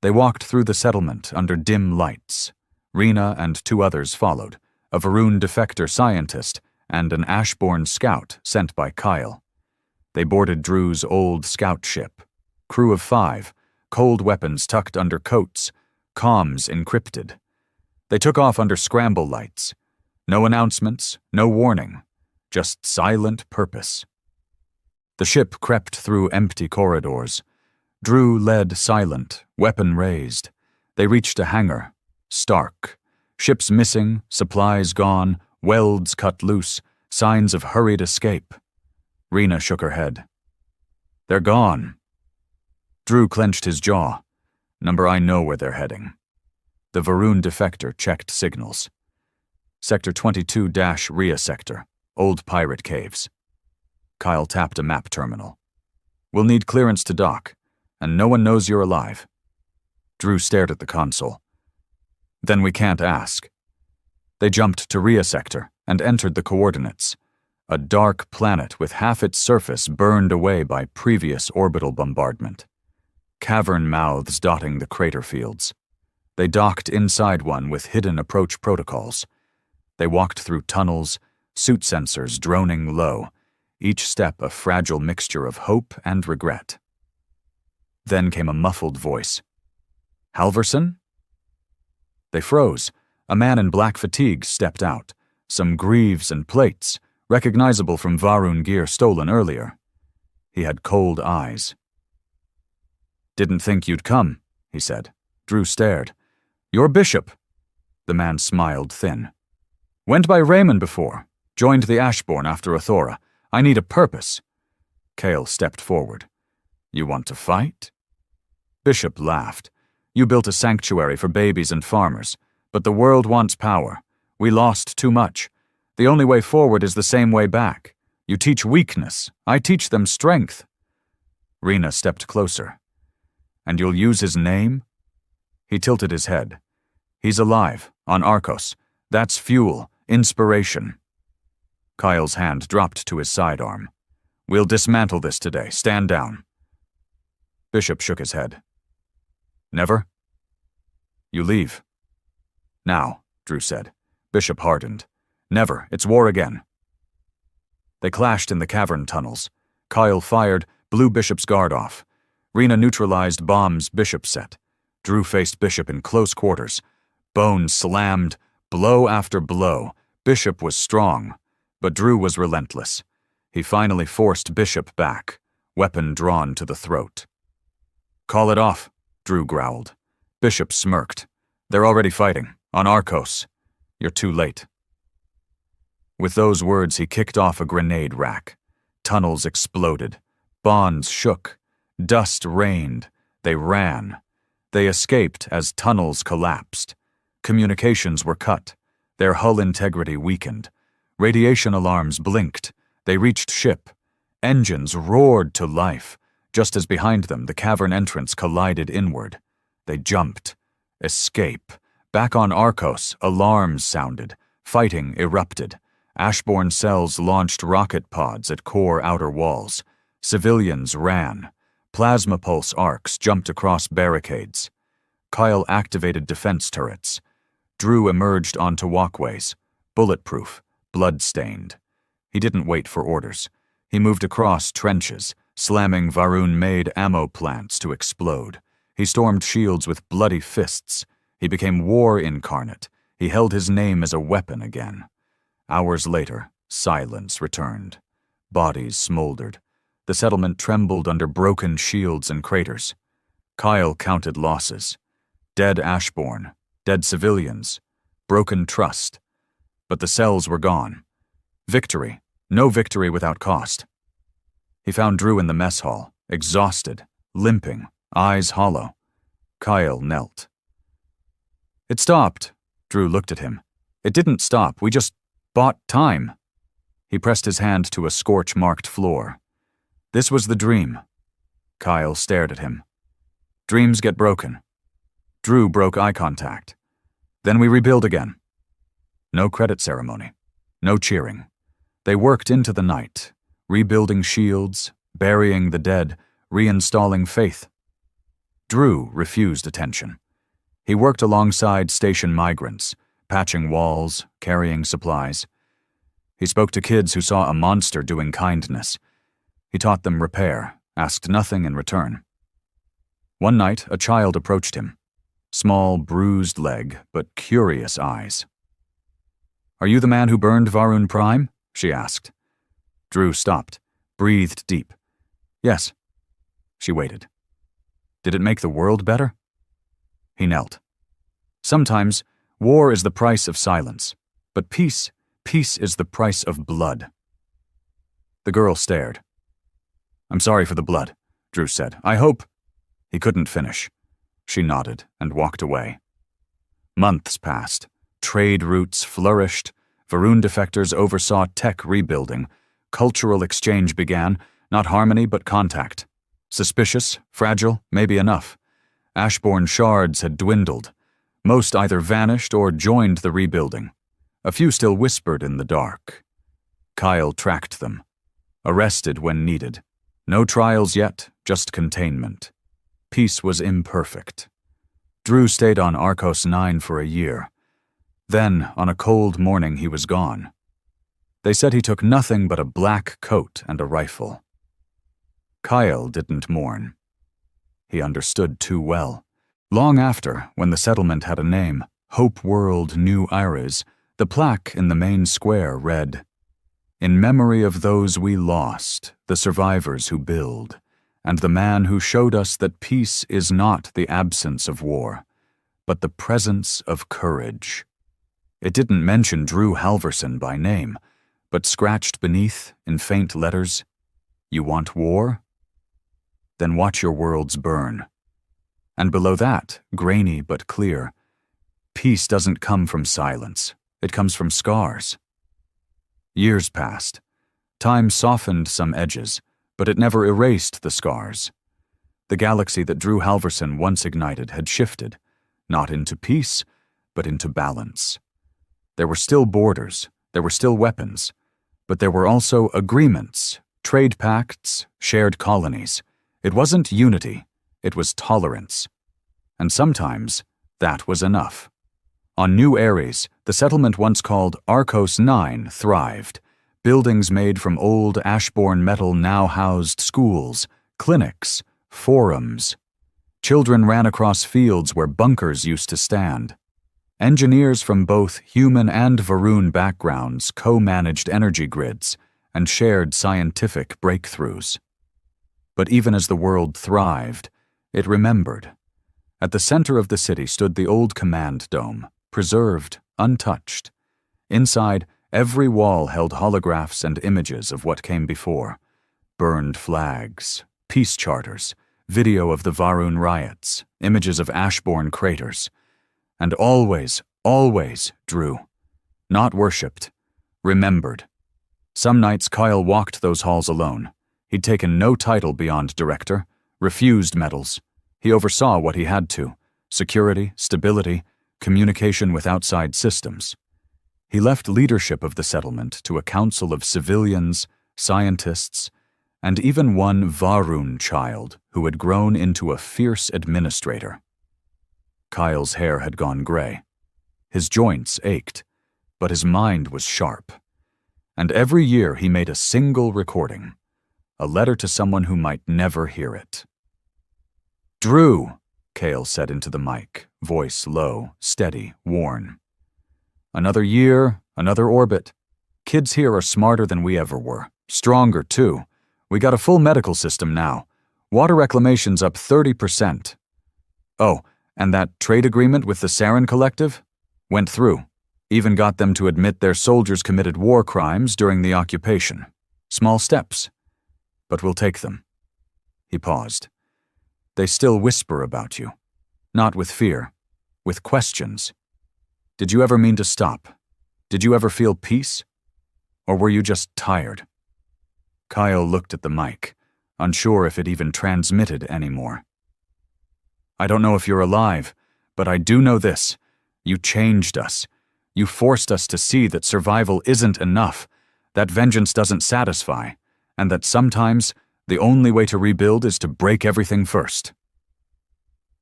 They walked through the settlement under dim lights. Rena and 2 others followed, a Varun defector scientist and an Ashborn scout sent by Kyle. They boarded Drew's old scout ship. Crew of 5, cold weapons tucked under coats, comms encrypted. They took off under scramble lights. No announcements, no warning, just silent purpose. The ship crept through empty corridors. Drew led silent, weapon raised. They reached a hangar, stark. Ships missing, supplies gone, welds cut loose, signs of hurried escape. Rena shook her head. "They're gone." Drew clenched his jaw. "Number, I know where they're heading." The Varun defector checked signals. "Sector 22-Rhea sector, old pirate caves." Kyle tapped a map terminal. "We'll need clearance to dock, and no one knows you're alive." Drew stared at the console. "Then we can't ask." They jumped to Rhea sector and entered the coordinates. A dark planet with half its surface burned away by previous orbital bombardment. Cavern mouths dotting the crater fields. They docked inside one with hidden approach protocols. They walked through tunnels, suit sensors droning low, each step a fragile mixture of hope and regret. Then came a muffled voice. "Halverson?" They froze. A man in black fatigues stepped out, some greaves and plates, recognizable from Varun gear stolen earlier. He had cold eyes. "Didn't think you'd come," he said. Drew stared. "You're Bishop." The man smiled thin. "Went by Raymond before. Joined the Ashborn after Athora. I need a purpose." Cale stepped forward. "You want to fight?" Bishop laughed. "You built a sanctuary for babies and farmers, but the world wants power. We lost too much. The only way forward is the same way back. You teach weakness. I teach them strength." Rena stepped closer. "And you'll use his name?" He tilted his head. "He's alive, on Arcos. That's fuel, inspiration." Kyle's hand dropped to his sidearm. "We'll dismantle this today. Stand down." Bishop shook his head. "Never?" "You leave." "Now," Drew said. Bishop hardened. "Never. It's war again." They clashed in the cavern tunnels. Kyle fired, blew Bishop's guard off. Rena neutralized bombs Bishop set. Drew faced Bishop in close quarters. Bones slammed, blow after blow. Bishop was strong, but Drew was relentless. He finally forced Bishop back, weapon drawn to the throat. "Call it off," Drew growled. Bishop smirked. "They're already fighting, on Arcos. You're too late." With those words, he kicked off a grenade rack. Tunnels exploded. Bonds shook. Dust rained. They ran. They escaped as tunnels collapsed. Communications were cut. Their hull integrity weakened. Radiation alarms blinked. They reached ship. Engines roared to life. Just as behind them, the cavern entrance collided inward. They jumped. Escape. Back on Arcos, alarms sounded. Fighting erupted. Ashborn cells launched rocket pods at core outer walls. Civilians ran. Plasma pulse arcs jumped across barricades. Kyle activated defense turrets. Drew emerged onto walkways, bulletproof, blood-stained. He didn't wait for orders. He moved across trenches, slamming Varun-made ammo plants to explode. He stormed shields with bloody fists. He became war incarnate, He held his name as a weapon again. Hours later, silence returned. Bodies smoldered. The settlement trembled under broken shields and craters. Kyle counted losses. Dead Ashbourne, dead civilians, broken trust. But the cells were gone. Victory, no victory without cost. He found Drew in the mess hall, exhausted, limping, eyes hollow. Kyle knelt. "It stopped." Drew looked at him. "It didn't stop, we just bought time." He pressed his hand to a scorch-marked floor. "This was the dream." Kyle stared at him. "Dreams get broken." Drew broke eye contact. "Then we rebuild again." No credit ceremony. No cheering. They worked into the night, rebuilding shields, burying the dead, reinstalling faith. Drew refused attention. He worked alongside station migrants, patching walls, carrying supplies. He spoke to kids who saw a monster doing kindness. He taught them repair, asked nothing in return. One night, a child approached him. Small, bruised leg, but curious eyes. "Are you the man who burned Varun Prime?" she asked. Drew stopped, breathed deep. "Yes." She waited. "Did it make the world better?" He knelt. "Sometimes, war is the price of silence, but peace is the price of blood." The girl stared. "I'm sorry for the blood," Drew said. "I hope—" He couldn't finish. She nodded and walked away. Months passed. Trade routes flourished. Varun defectors oversaw tech rebuilding. Cultural exchange began, not harmony but contact. Suspicious, fragile, maybe enough. Ashbourne shards had dwindled. Most either vanished or joined the rebuilding. A few still whispered in the dark. Kyle tracked them. Arrested when needed. No trials yet, just containment. Peace was imperfect. Drew stayed on Arcos 9 for a year. Then, on a cold morning, he was gone. They said he took nothing but a black coat and a rifle. Kyle didn't mourn. He understood too well. Long after, when the settlement had a name, Hope World New Iris, the plaque in the main square read, "In memory of those we lost, the survivors who build, and the man who showed us that peace is not the absence of war, but the presence of courage." It didn't mention Drew Halverson by name, but scratched beneath, in faint letters, "You want war? Then watch your worlds burn." And below that, grainy but clear, "Peace doesn't come from silence. It comes from scars." Years passed. Time softened some edges, but it never erased the scars. The galaxy that Drew Halverson once ignited had shifted, not into peace, but into balance. There were still borders, there were still weapons, but there were also agreements, trade pacts, shared colonies. It wasn't unity, it was tolerance. And sometimes, that was enough. On New Ares, the settlement once called Arcos 9 thrived. Buildings made from old Ashbourne metal now housed schools, clinics, forums. Children ran across fields where bunkers used to stand. Engineers from both human and Varun backgrounds co-managed energy grids and shared scientific breakthroughs. But even as the world thrived, it remembered. At the center of the city stood the old command dome, preserved, untouched. Inside, every wall held holographs and images of what came before. Burned flags, peace charters, video of the Varun riots, images of Ashbourne craters. And always, always, Drew. Not worshipped, remembered. Some nights Kyle walked those halls alone. He'd taken no title beyond director, refused medals. He oversaw what he had to: security, stability, communication with outside systems. He left leadership of the settlement to a council of civilians, scientists, and even one Varun child who had grown into a fierce administrator. Kyle's hair had gone gray. His joints ached, but his mind was sharp. And every year he made a single recording, a letter to someone who might never hear it. "Drew," Cale said into the mic, voice low, steady, worn. Another year, another orbit. Kids here are smarter than we ever were. Stronger, too. We got a full medical system now. Water reclamation's up 30%. Oh, and that trade agreement with the Sarin Collective? Went through. Even got them to admit their soldiers committed war crimes during the occupation. Small steps. But we'll take them. He paused. They still whisper about you. Not with fear. With questions. Did you ever mean to stop? Did you ever feel peace? Or were you just tired? Kyle looked at the mic, unsure if it even transmitted anymore. I don't know if you're alive, but I do know this. You changed us. You forced us to see that survival isn't enough, that vengeance doesn't satisfy, and that sometimes the only way to rebuild is to break everything first.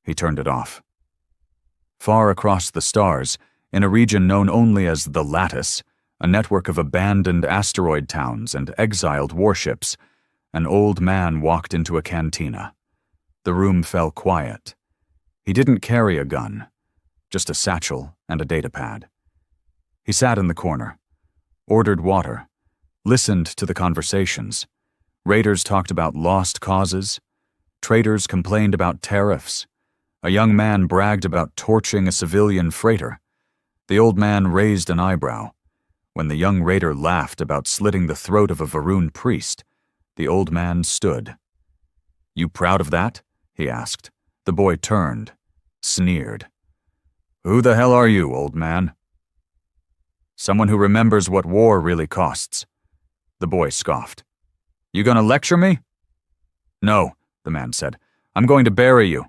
He turned it off. Far across the stars, in a region known only as the Lattice, a network of abandoned asteroid towns and exiled warships, an old man walked into a cantina. The room fell quiet. He didn't carry a gun, just a satchel and a datapad. He sat in the corner, ordered water, listened to the conversations. Raiders talked about lost causes. Traders complained about tariffs. A young man bragged about torching a civilian freighter. The old man raised an eyebrow. When the young raider laughed about slitting the throat of a Varun priest, the old man stood. You proud of that? He asked. The boy turned, sneered. Who the hell are you, old man? Someone who remembers what war really costs. The boy scoffed. You gonna lecture me? No, the man said. I'm going to bury you.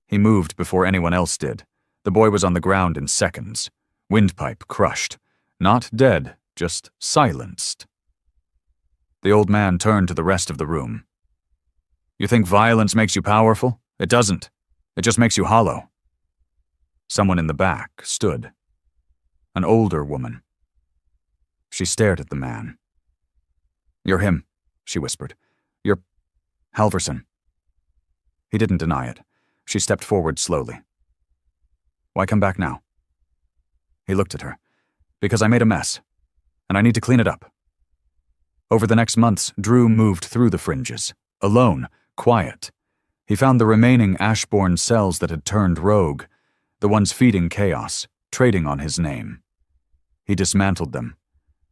He moved before anyone else did. The boy was on the ground in seconds. Windpipe crushed. Not dead, just silenced. The old man turned to the rest of the room. You think violence makes you powerful? It doesn't. It just makes you hollow. Someone in the back stood. An older woman. She stared at the man. You're him, she whispered. You're Halverson. He didn't deny it. She stepped forward slowly. Why come back now? He looked at her. Because I made a mess, and I need to clean it up. Over the next months, Drew moved through the fringes, alone, quiet. He found the remaining Ashbourne cells that had turned rogue, the ones feeding chaos, trading on his name. He dismantled them,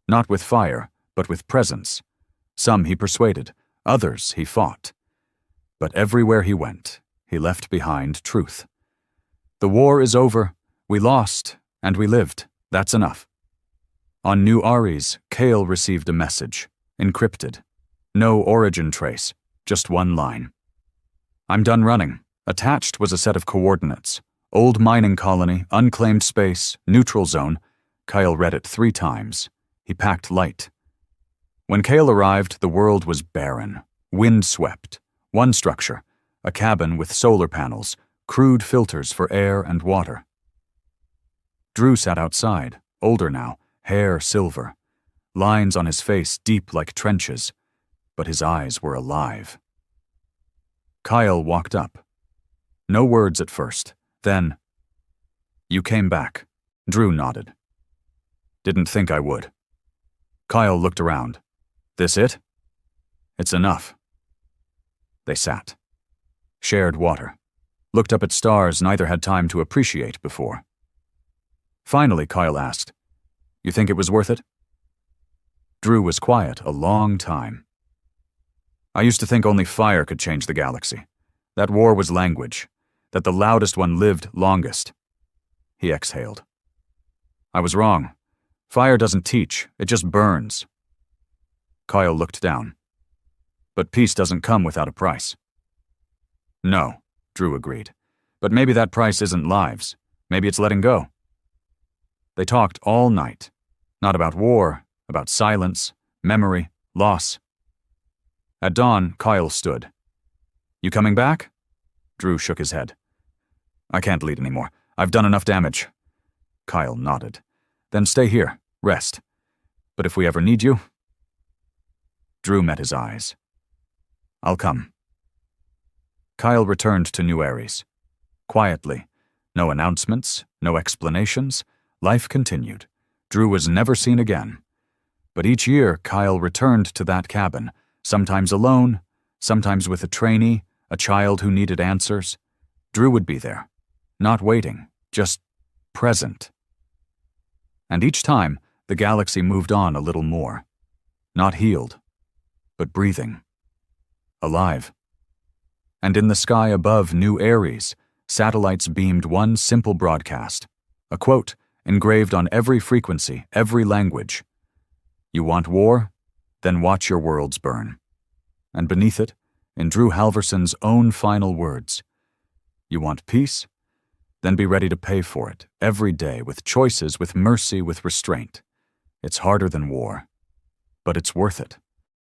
not with fire, but with presence. Some he persuaded, others he fought. But everywhere he went, he left behind truth. The war is over, we lost, and we lived. That's enough. On New Ares, Kale received a message, encrypted. No origin trace, just one line. I'm done running. Attached was a set of coordinates. Old mining colony, unclaimed space, neutral zone. Kyle read it 3 times. He packed light. When Kale arrived, the world was barren, windswept. One structure, a cabin with solar panels, crude filters for air and water. Drew sat outside, older now, hair silver, lines on his face deep like trenches, but his eyes were alive. Kyle walked up. No words at first, then, You came back. Drew nodded. Didn't think I would. Kyle looked around. This it? It's enough. They sat. Shared water. Looked up at stars neither had time to appreciate before. Finally, Kyle asked, You think it was worth it? Drew was quiet a long time. I used to think only fire could change the galaxy. That war was language. That the loudest one lived longest. He exhaled. I was wrong. Fire doesn't teach, it just burns. Kyle looked down. But peace doesn't come without a price. No, Drew agreed. But maybe that price isn't lives. Maybe it's letting go. They talked all night. Not about war, about silence, memory, loss. At dawn, Kyle stood. You coming back? Drew shook his head. I can't lead anymore. I've done enough damage. Kyle nodded. Then stay here, rest. But if we ever need you... Drew met his eyes. I'll come. Kyle returned to New Ares. Quietly. No announcements, no explanations. Life continued. Drew was never seen again. But each year, Kyle returned to that cabin, sometimes alone, sometimes with a trainee, a child who needed answers. Drew would be there, not waiting, just present. And each time, the galaxy moved on a little more. Not healed, but breathing. Alive. And in the sky above New Aries, satellites beamed one simple broadcast, a quote engraved on every frequency, every language. You want war? Then watch your worlds burn. And beneath it, in Drew Halverson's own final words, you want peace? Then be ready to pay for it, every day, with choices, with mercy, with restraint. It's harder than war, but it's worth it.